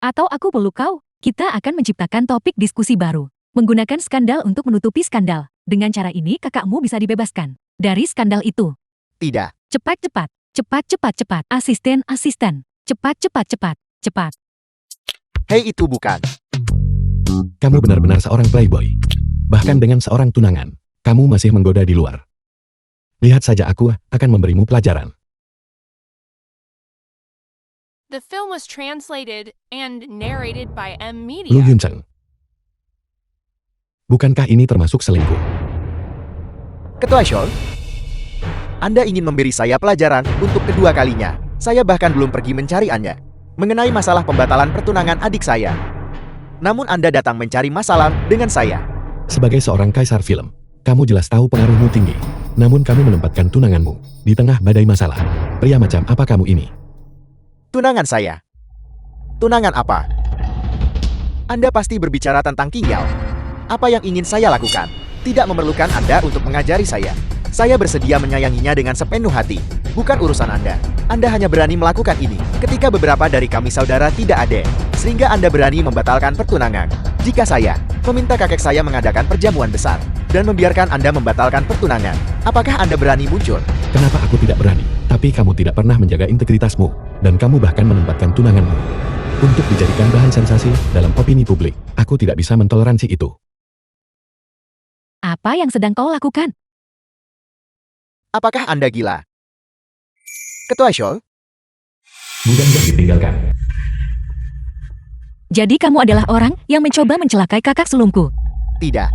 Atau aku peluk kau? Kita akan menciptakan topik diskusi baru. Menggunakan skandal untuk menutupi skandal. Dengan cara ini kakakmu bisa dibebaskan dari skandal itu. Tidak. Cepat, cepat. Cepat, cepat, cepat. Asisten, asisten. Cepat, cepat, cepat. Cepat. Hei, itu bukan. kamu benar-benar seorang playboy. Bahkan dengan seorang tunangan, kamu masih menggoda di luar. Lihat saja, aku akan memberimu pelajaran. The film was translated and narrated by M. Lu Media. Yunqing, bukankah ini termasuk selingkuh? Ketua Shol, Anda ingin memberi saya pelajaran untuk kedua kalinya. Saya bahkan belum pergi mencari Anda mengenai masalah pembatalan pertunangan adik saya. Namun Anda datang mencari masalah dengan saya. Sebagai seorang kaisar film, kamu jelas tahu pengaruhmu tinggi. Namun kamu menempatkan tunanganmu di tengah badai masalah. Pria macam apa kamu ini? Tunangan saya. Tunangan apa? Anda pasti berbicara tentang Kingyao. Apa yang ingin saya lakukan? Tidak memerlukan Anda untuk mengajari saya. Saya bersedia menyayanginya dengan sepenuh hati. Bukan urusan Anda. Anda hanya berani melakukan ini ketika beberapa dari kami saudara tidak ada. Sehingga Anda berani membatalkan pertunangan. Jika saya meminta kakek saya mengadakan perjamuan besar dan membiarkan Anda membatalkan pertunangan, apakah Anda berani muncul? Kenapa aku tidak berani? Tapi kamu tidak pernah menjaga integritasmu, dan kamu bahkan menempatkan tunanganmu untuk dijadikan bahan sensasi dalam opini publik. Aku tidak bisa mentoleransi itu. Apa yang sedang kau lakukan? Apakah Anda gila? Ketua Shol, Mudah-mudahan ditinggalkan. Jadi kamu adalah orang yang mencoba mencelakai kakak sulungku. tidak.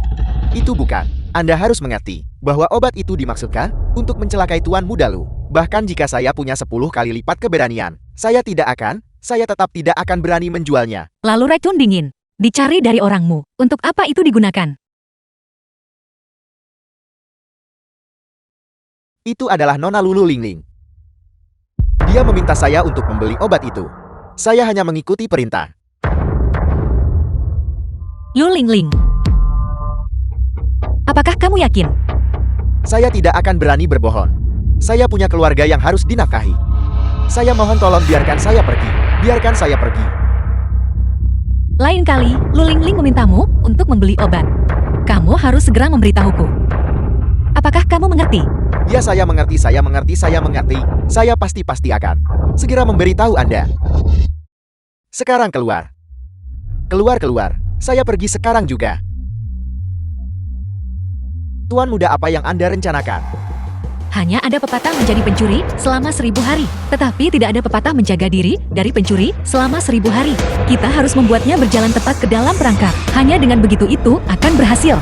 Itu bukan. Anda harus mengerti bahwa obat itu dimaksudkan untuk mencelakai Tuan Muda Lu. Bahkan jika saya punya 10 kali lipat keberanian, saya tetap tidak akan berani menjualnya. Lalu racun dingin. Dicari dari orangmu. Untuk apa itu digunakan? Itu adalah Nona Lulu Lingling. Dia meminta saya untuk membeli obat itu. Saya hanya mengikuti perintah. Lu Lingling. Apakah kamu yakin? Saya tidak akan berani berbohong. Saya punya keluarga yang harus dinafkahi. Saya mohon tolong biarkan saya pergi. Biarkan saya pergi. Lain kali, Lulingling memintamu untuk membeli obat. Kamu harus segera memberitahuku. Apakah kamu mengerti? Ya, saya mengerti, saya mengerti, saya mengerti. Saya pasti akan segera memberitahu Anda. Sekarang keluar. Keluar. Saya pergi sekarang juga. Tuan muda, apa yang Anda rencanakan? Hanya ada pepatah menjadi pencuri selama 1000 hari. Tetapi tidak ada pepatah menjaga diri dari pencuri selama 1000 hari. Kita harus membuatnya berjalan tepat ke dalam perangkap. Hanya dengan begitu itu akan berhasil.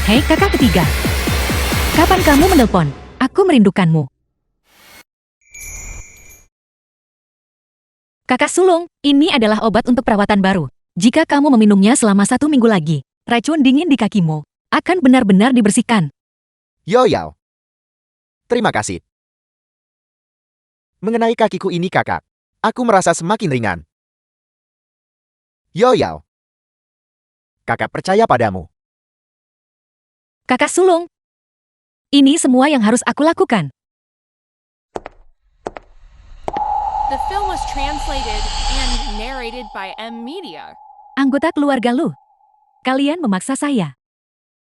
Hei kakak ketiga. Kapan kamu menelpon? Aku merindukanmu. Kakak sulung, ini adalah obat untuk perawatan baru. Jika kamu meminumnya selama 1 minggu lagi, racun dingin di kakimu akan benar-benar dibersihkan. Yo. Terima kasih. Mengenai kakiku ini kakak, aku merasa semakin ringan. Yo. Kakak percaya padamu. Kakak sulung, ini semua yang harus aku lakukan. The film was translated and narrated by M Media. Anggota keluarga Lu, kalian memaksa saya.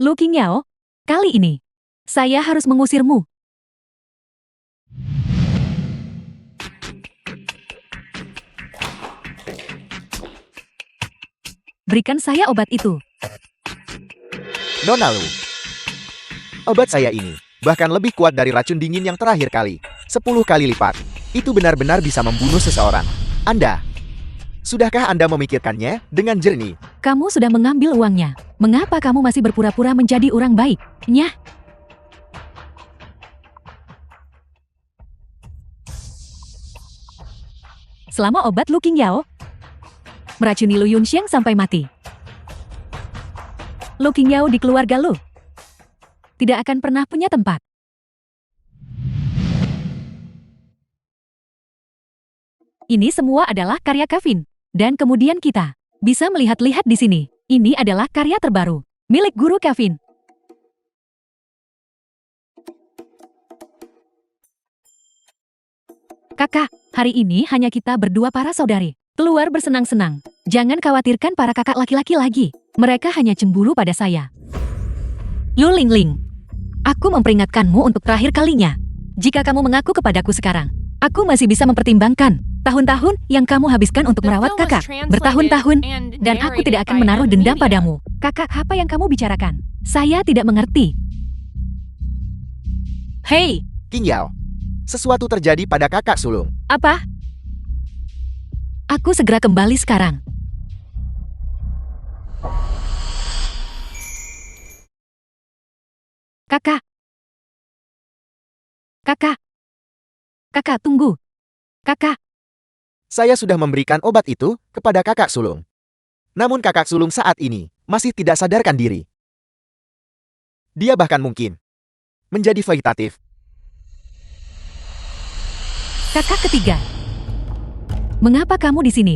Lu Qingyao, kali ini, saya harus mengusirmu. Berikan saya obat itu. Nona Lu. Obat saya ini bahkan lebih kuat dari racun dingin yang terakhir kali. 10 kali lipat. Itu benar-benar bisa membunuh seseorang. Anda, sudahkah Anda memikirkannya dengan jernih? Kamu sudah mengambil uangnya. Mengapa kamu masih berpura-pura menjadi orang baik? Nyah. Selama obat Lu Qingyao meracuni Lu Yunxiang sampai mati. Lu Qingyao di keluarga Lu tidak akan pernah punya tempat. Ini semua adalah karya Kevin. Dan kemudian kita bisa melihat-lihat di sini. Ini adalah karya terbaru milik guru Kevin. Kakak, hari ini hanya kita berdua para saudari. Keluar bersenang-senang. Jangan khawatirkan para kakak laki-laki lagi. Mereka hanya cemburu pada saya. Lu Lingling, aku memperingatkanmu untuk terakhir kalinya. Jika kamu mengaku kepadaku sekarang, aku masih bisa mempertimbangkan tahun-tahun yang kamu habiskan untuk merawat kakak bertahun-tahun, dan aku tidak akan menaruh dendam padamu. Kakak, apa yang kamu bicarakan? Saya tidak mengerti. Hei, Qingyao, sesuatu terjadi pada kakak sulung. apa? Aku segera kembali sekarang. Kakak. Kakak. Kakak, tunggu. Kakak. Saya sudah memberikan obat itu kepada kakak sulung. Namun kakak sulung saat ini masih tidak sadarkan diri. Dia bahkan mungkin menjadi vegetatif. Kakak ketiga. Mengapa kamu di sini?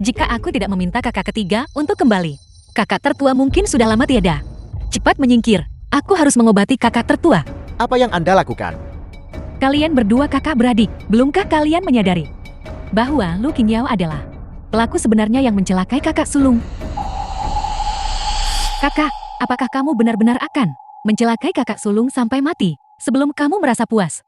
Jika aku tidak meminta kakak ketiga untuk kembali, kakak tertua mungkin sudah lama tiada. Cepat menyingkir. Aku harus mengobati kakak tertua. Apa yang Anda lakukan? Kalian berdua kakak beradik. Belumkah kalian menyadari bahwa Lu Qingyao adalah pelaku sebenarnya yang mencelakai kakak sulung? Kakak, apakah kamu benar-benar akan mencelakai kakak sulung sampai mati sebelum kamu merasa puas?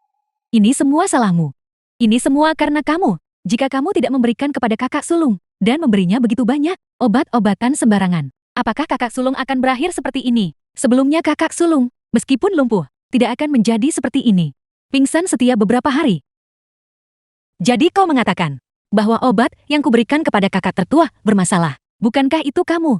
Ini semua salahmu. Ini semua karena kamu. Jika kamu tidak memberikan kepada kakak sulung dan memberinya begitu banyak obat-obatan sembarangan, apakah kakak sulung akan berakhir seperti ini? Sebelumnya kakak sulung, meskipun lumpuh, tidak akan menjadi seperti ini. Pingsan setiap beberapa hari. Jadi kau mengatakan bahwa obat yang kuberikan kepada kakak tertua bermasalah. Bukankah itu kamu?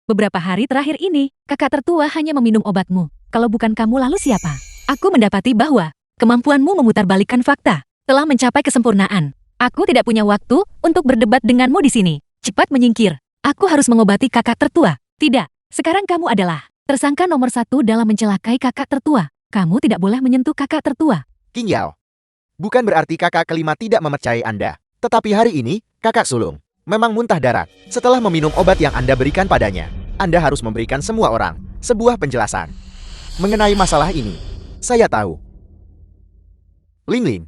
Beberapa hari terakhir ini, kakak tertua hanya meminum obatmu. Kalau bukan kamu, lalu siapa? Aku mendapati bahwa kemampuanmu memutarbalikkan fakta telah mencapai kesempurnaan. Aku tidak punya waktu untuk berdebat denganmu di sini. Cepat menyingkir. Aku harus mengobati kakak tertua. Tidak, sekarang kamu adalah tersangka nomor 1 dalam mencelakai kakak tertua. Kamu tidak boleh menyentuh kakak tertua. Qingyao, bukan berarti kakak kelima tidak mempercayai Anda. Tetapi hari ini, kakak sulung memang muntah darah setelah meminum obat yang Anda berikan padanya. Anda harus memberikan semua orang sebuah penjelasan mengenai masalah ini. Saya tahu. Ling Ling,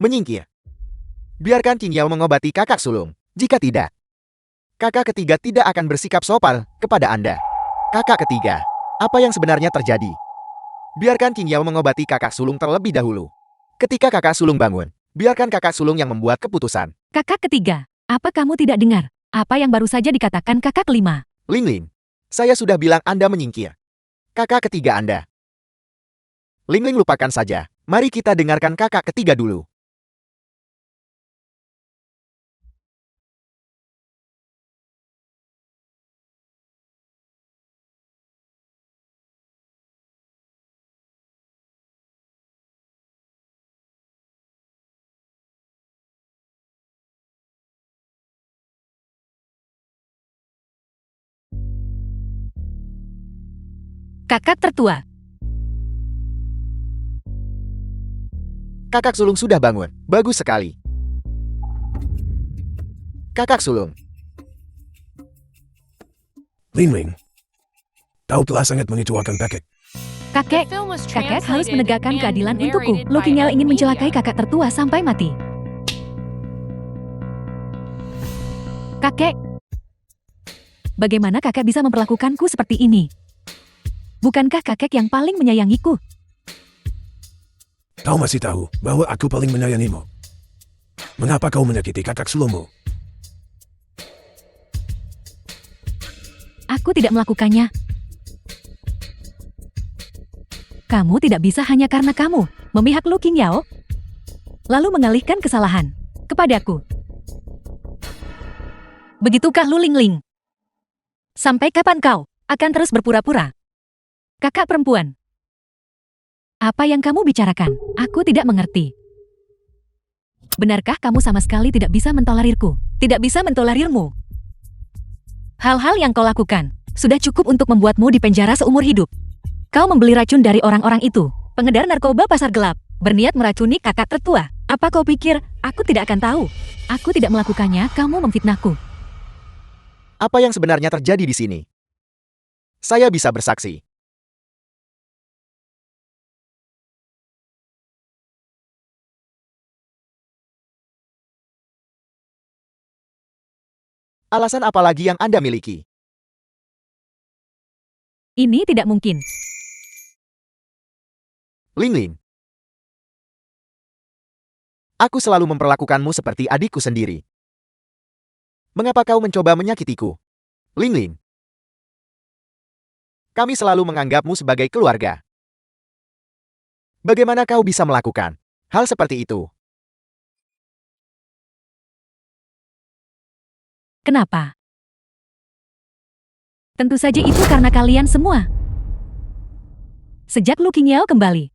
menyingkir. Biarkan King Yao mengobati kakak sulung. Jika tidak, kakak ketiga tidak akan bersikap sopan kepada Anda. Kakak ketiga, apa yang sebenarnya terjadi? Biarkan King Yao mengobati kakak sulung terlebih dahulu. Ketika kakak sulung bangun, biarkan kakak sulung yang membuat keputusan. Kakak ketiga, apa kamu tidak dengar? Apa yang baru saja dikatakan kakak kelima? Ling Ling, saya sudah bilang Anda menyingkir. Kakak ketiga Anda. Ling Ling, lupakan saja. Mari kita dengarkan kakak ketiga dulu. Kakak tertua. Kakak sulung sudah bangun. Bagus sekali. Kakak sulung. Ling Ling, kau telah sangat mengecewakan kakek. Kakek, The film was kakek harus translated menegakkan and keadilan untukku. narrated Lo by King Yao M. ingin mencelakai Media. kakak tertua sampai mati. Kakek, bagaimana kakek bisa memperlakukanku seperti ini? Bukankah kakek yang paling menyayangiku? Kau masih tahu bahwa aku paling menyayangimu. Mengapa kau menyakiti kakak sulungmu? Aku tidak melakukannya. Kamu tidak bisa hanya karena kamu memihak Lu King Yao, lalu mengalihkan kesalahan kepadaku. Begitukah Lu Ling Ling? Sampai kapan kau akan terus berpura-pura? Kakak perempuan, apa yang kamu bicarakan? Aku tidak mengerti. Benarkah kamu sama sekali tidak bisa mentolerirku? Tidak bisa mentolerirmu? Hal-hal yang kau lakukan sudah cukup untuk membuatmu dipenjara seumur hidup. Kau membeli racun dari orang-orang itu, pengedar narkoba pasar gelap, berniat meracuni kakak tertua. Apa kau pikir aku tidak akan tahu? Aku tidak melakukannya, kamu memfitnahku. Apa yang sebenarnya terjadi di sini? Saya bisa bersaksi. Alasan apa lagi yang Anda miliki? Ini tidak mungkin. Ling Ling. Aku selalu memperlakukanmu seperti adikku sendiri. Mengapa kau mencoba menyakitiku? Ling Ling. Kami selalu menganggapmu sebagai keluarga. Bagaimana kau bisa melakukan hal seperti itu? Kenapa? Tentu saja itu karena kalian semua. Sejak Lu King Yao kembali,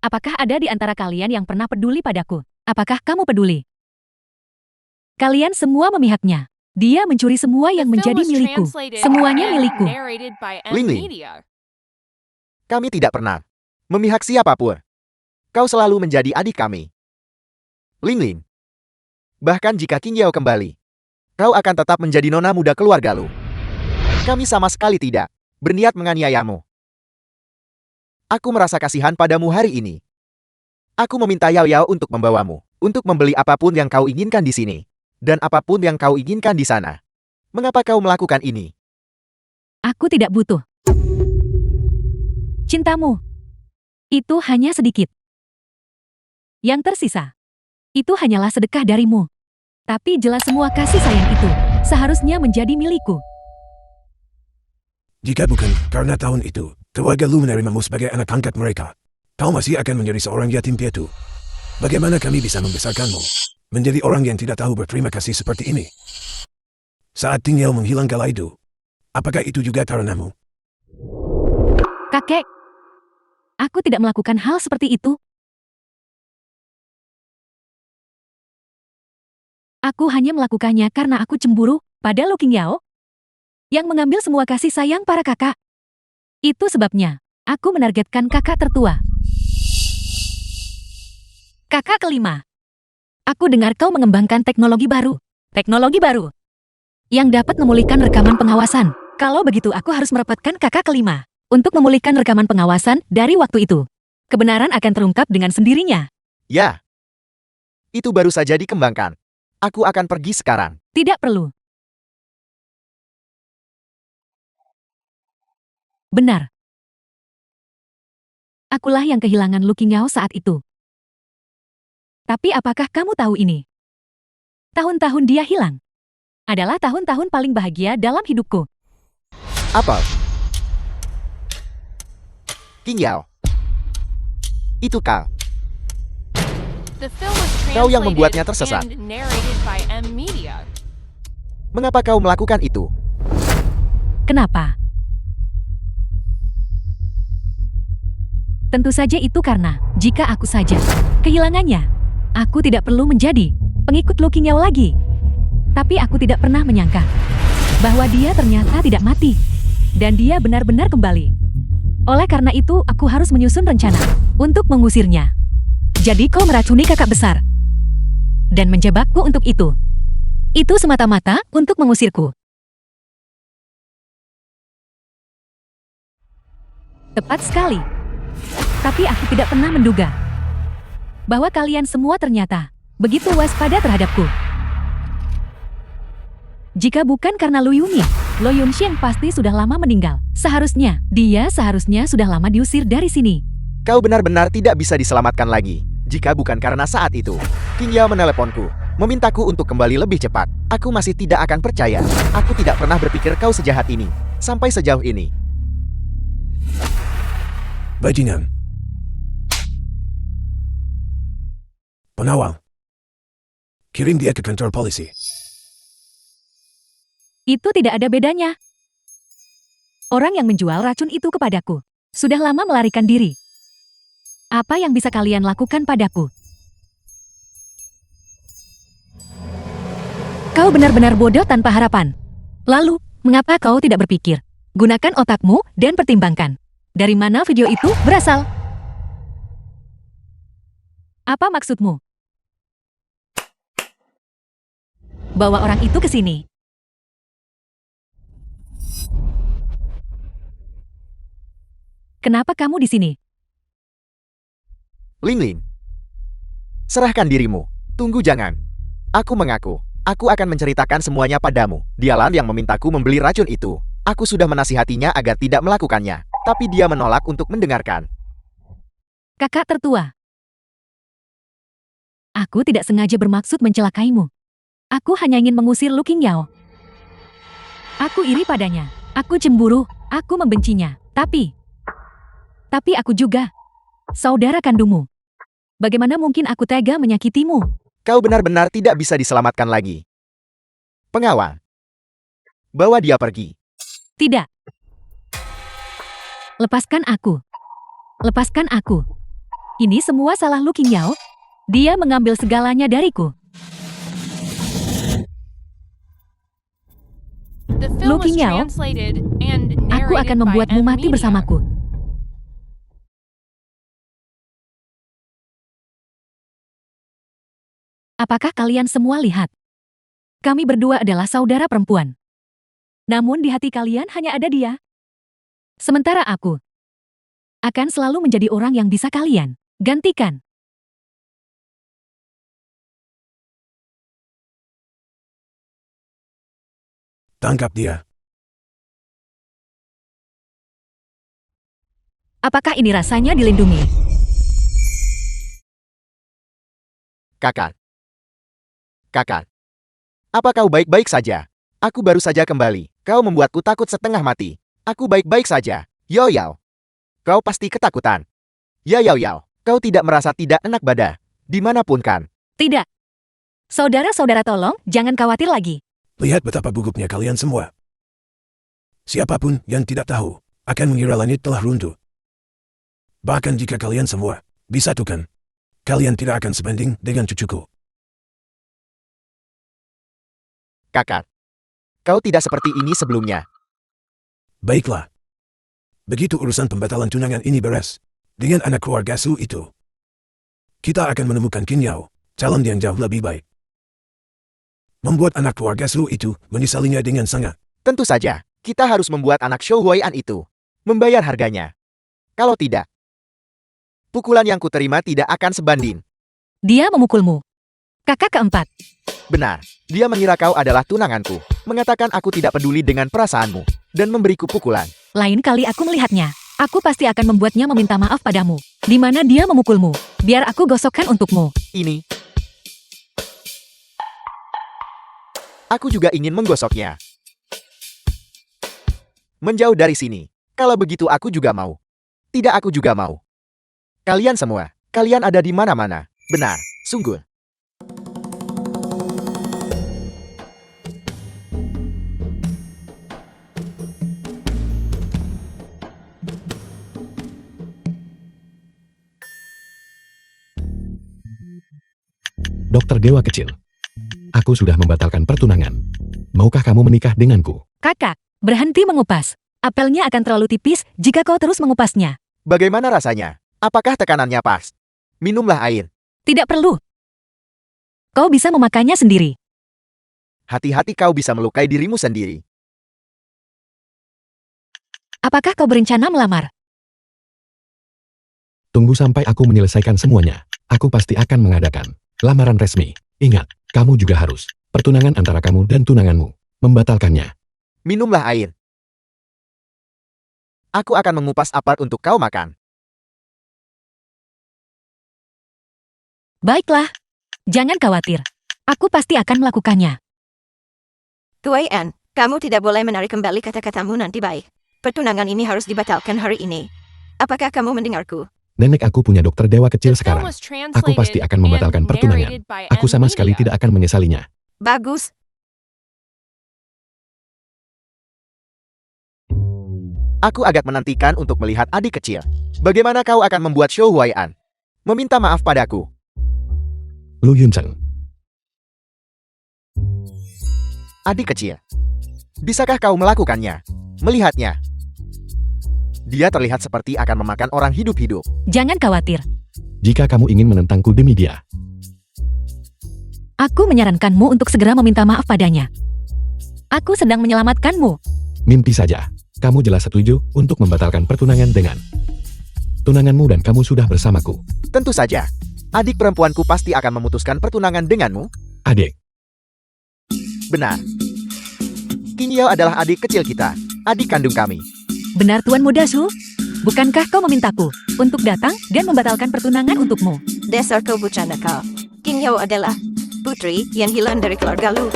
apakah ada di antara kalian yang pernah peduli padaku? Apakah kamu peduli? Kalian semua memihaknya. Dia mencuri semua yang The film menjadi was milikku. translated Semuanya and milikku. narrated by M. Ling Ling. Media. Kami tidak pernah memihak siapapun. Kau selalu menjadi adik kami. Ling Ling. Bahkan jika King Yao kembali, kau akan tetap menjadi nona muda keluarga Lu. Kami sama sekali tidak berniat menganiayamu. Aku merasa kasihan padamu hari ini. Aku meminta Yao Yao untuk membawamu, untuk membeli apapun yang kau inginkan di sini, dan apapun yang kau inginkan di sana. Mengapa kau melakukan ini? Aku tidak butuh cintamu. Itu hanya sedikit. Yang tersisa, itu hanyalah sedekah darimu. Tapi jelas semua kasih sayang itu seharusnya menjadi milikku. Jika bukan karena tahun itu, keluarga Lu menerimamu sebagai anak angkat mereka, kau masih akan menjadi seorang yatim piatu. Bagaimana kami bisa membesarkanmu menjadi orang yang tidak tahu berterima kasih seperti ini? Saat King Yao menghilang kala itu, apakah itu juga karenamu? Kakek, aku tidak melakukan hal seperti itu. Aku hanya melakukannya karena aku cemburu pada Lu King Yao yang mengambil semua kasih sayang para kakak. Itu sebabnya aku menargetkan kakak tertua. Kakak kelima. Aku dengar kau mengembangkan teknologi baru. Teknologi baru yang dapat memulihkan rekaman pengawasan. Kalau begitu aku harus merapatkan kakak kelima untuk memulihkan rekaman pengawasan dari waktu itu. kebenaran akan terungkap dengan sendirinya. Ya. Itu baru saja dikembangkan. Aku akan pergi sekarang. Tidak perlu. Benar. Akulah yang kehilangan Lu Qingyo saat itu. Tapi apakah kamu tahu ini? Tahun-tahun dia hilang adalah tahun-tahun paling bahagia dalam hidupku. Apa? Qingyo. Itu kau. The film was Kau yang translated membuatnya tersesat. and narrated by M Media. Mengapa kau melakukan itu? Kenapa? Tentu saja itu karena, jika aku saja kehilangannya, aku tidak perlu menjadi pengikut Lu Qingyo lagi. Tapi aku tidak pernah menyangka bahwa dia ternyata tidak mati. Dan dia benar-benar kembali. Oleh karena itu, aku harus menyusun rencana untuk mengusirnya. Jadi kau meracuni kakak besar dan menjebakku untuk itu. Itu semata-mata untuk mengusirku. Tepat sekali. Tapi aku tidak pernah menduga bahwa kalian semua ternyata begitu waspada terhadapku. Jika bukan karena Lu Yunyi, Lo Yunxiang pasti sudah lama meninggal. Dia seharusnya sudah lama diusir dari sini. Kau benar-benar tidak bisa diselamatkan lagi. Jika bukan karena saat itu, Qingyo meneleponku, memintaku untuk kembali lebih cepat. Aku masih tidak akan percaya. Aku tidak pernah berpikir kau sejahat ini. Sampai sejauh ini. Bajingan. Pengawal. Kirim dia ke kantor polisi. Itu tidak ada bedanya. Orang yang menjual racun itu kepadaku sudah lama melarikan diri. Apa yang bisa kalian lakukan padaku? Kau benar-benar bodoh tanpa harapan. Lalu, mengapa kau tidak berpikir? Gunakan otakmu dan pertimbangkan. Dari mana video itu berasal? Apa maksudmu? Bawa orang itu ke sini. Kenapa kamu di sini? Ling. Serahkan dirimu. Tunggu jangan. Aku mengaku. Aku akan menceritakan semuanya padamu. Dialah yang memintaku membeli racun itu. Aku sudah menasihatinya agar tidak melakukannya. Tapi dia menolak untuk mendengarkan. Kakak tertua. Aku tidak sengaja bermaksud mencelakaimu. Aku hanya ingin mengusir Lu Qingyo. Aku iri padanya. Aku cemburu. Aku membencinya. Tapi aku juga saudara kandungmu. Bagaimana mungkin aku tega menyakitimu? Kau benar-benar tidak bisa diselamatkan lagi. Pengawal. Bawa dia pergi. Tidak. Lepaskan aku. Lepaskan aku. Ini semua salah Lu Qingyo. Dia mengambil segalanya dariku. The Lu film was Qingyo, translated and Aku akan narrated by membuatmu M mati Media. bersamaku. Apakah kalian semua lihat? Kami berdua adalah saudara perempuan. Namun di hati kalian hanya ada dia. Sementara aku akan selalu menjadi orang yang bisa kalian gantikan. Tangkap dia. Apakah ini rasanya dilindungi? Kakak. Apa kau baik-baik saja? Aku baru saja kembali. Kau membuatku takut setengah mati. Aku baik-baik saja. Yao. Kau pasti ketakutan. Yao. Kau tidak merasa tidak enak badan. Dimanapun kan? Tidak. Saudara-saudara tolong, jangan khawatir lagi. Lihat betapa gugupnya kalian semua. Siapapun yang tidak tahu akan mengira langit telah runtuh. Bahkan jika kalian semua disatukan, kalian tidak akan sebanding dengan cucuku. Kakak. Kau tidak seperti ini sebelumnya. Baiklah. Begitu urusan pembatalan tunangan ini beres, dengan anak keluarga Su itu, kita akan menemukan Qingyo, calon yang jauh lebih baik. Membuat anak keluarga Su itu menyesalinya dengan sangat. Tentu saja, kita harus membuat anak Shou Huaian itu membayar harganya. Kalau tidak, Pukulan yang kuterima tidak akan sebanding. Dia memukulmu. Kakak keempat. Benar, dia mengira kau adalah tunanganku, mengatakan aku tidak peduli dengan perasaanmu, dan memberiku pukulan. Lain kali aku melihatnya. Aku pasti akan membuatnya meminta maaf padamu. Di mana dia memukulmu. Biar aku gosokkan untukmu. Ini. Aku juga ingin menggosoknya. Menjauh dari sini. Kalau begitu aku juga mau. Tidak, aku juga mau. Kalian semua, kalian ada di mana-mana. Benar, sungguh. Dokter Dewa Kecil. Aku sudah membatalkan pertunangan. Maukah kamu menikah denganku? Kakak, berhenti mengupas. Apelnya akan terlalu tipis jika kau terus mengupasnya. Bagaimana rasanya? Apakah tekanannya pas? Minumlah air. Tidak perlu. Kau bisa memakannya sendiri. Hati-hati, kau bisa melukai dirimu sendiri. Apakah kau berencana melamar? Tunggu sampai aku menyelesaikan semuanya. Aku pasti akan mengadakan lamaran resmi. Ingat, kamu juga harus pertunangan antara kamu dan tunanganmu. Membatalkannya. Minumlah air. Aku akan mengupas apel untuk kau makan. Baiklah. Jangan khawatir. Aku pasti akan melakukannya. Kuai An, kamu tidak boleh menarik kembali kata-katamu nanti baik. Pertunangan ini harus dibatalkan hari ini. Apakah kamu mendengarku? Nenek aku punya dokter Dewa Kecil The film sekarang. was Aku pasti translated akan membatalkan and pertunangan. narrated by Aku sama sekali M-Media. tidak akan menyesalinya. Bagus. Aku agak menantikan untuk melihat adik kecil. Bagaimana kau akan membuat show Huai'an? Meminta maaf padaku. Lu Yuncheng. Adik kecil. Bisakah kau melakukannya? Melihatnya. Dia terlihat seperti akan memakan orang hidup-hidup. Jangan khawatir. Jika kamu ingin menentangku demi dia, Aku menyarankanmu untuk segera meminta maaf padanya. Aku sedang menyelamatkanmu. mimpi saja. Kamu jelas setuju untuk membatalkan pertunangan dengan tunanganmu dan kamu sudah bersamaku. Tentu saja. Adik perempuanku pasti akan memutuskan pertunangan denganmu. Adik, Benar. Qin Yao adalah adik kecil kita. Adik kandung kami. Benar Tuan Muda Su? Bukankah kau memintaku untuk datang dan membatalkan pertunangan untukmu? Dasar kau bocah nakal. Qin Yao adalah putri yang hilang dari keluarga Lu.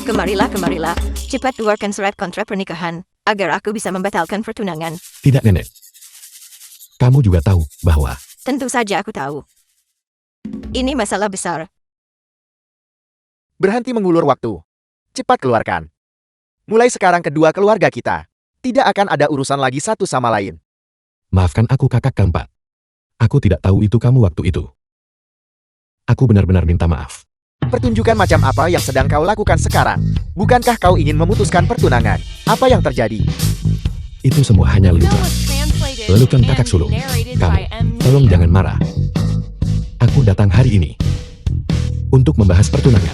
Kemarilah, kemarilah. Cepat keluarkan surat kontrak pernikahan agar aku bisa membatalkan pertunangan. tidak nenek. Kamu juga tahu bahwa Tentu saja aku tahu. Ini masalah besar. Berhenti mengulur waktu. Cepat keluarkan. Mulai sekarang kedua keluarga kita. Tidak akan ada urusan lagi satu sama lain. maafkan aku kakak keempat. Aku tidak tahu itu kamu waktu itu. Aku benar-benar minta maaf. Pertunjukan macam apa yang sedang kau lakukan sekarang? Bukankah kau ingin memutuskan pertunangan? Apa yang terjadi? Itu semua hanya The film lelucon. was translated Lelucon kakak and sulung. narrated Kamu, by M-Media. tolong jangan marah. Aku datang hari ini untuk membahas pertunangan.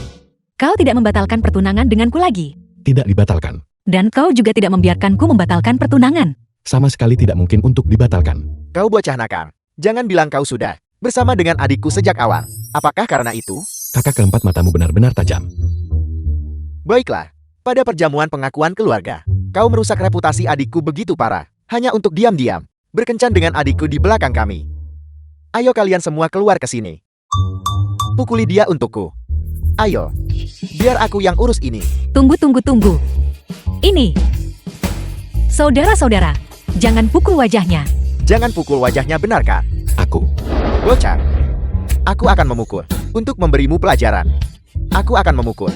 Kau tidak membatalkan pertunangan denganku lagi. Tidak dibatalkan. Dan kau juga tidak membiarkanku membatalkan pertunangan. Sama sekali tidak mungkin untuk dibatalkan. Kau bocah nakal. Jangan bilang kau sudah bersama dengan adikku sejak awal. Apakah karena itu? Kakak keempat matamu benar-benar tajam. Baiklah. Pada perjamuan pengakuan keluarga, kau merusak reputasi adikku begitu parah. Hanya untuk diam-diam berkencan dengan adikku di belakang kami. Ayo kalian semua keluar ke sini. Pukuli dia untukku. Ayo. Biar aku yang urus ini. Tunggu. Ini. Saudara-saudara, jangan pukul wajahnya. Jangan pukul wajahnya, benarkah? Aku. Bocah. Aku akan memukul. Untuk memberimu pelajaran. Aku akan memukul.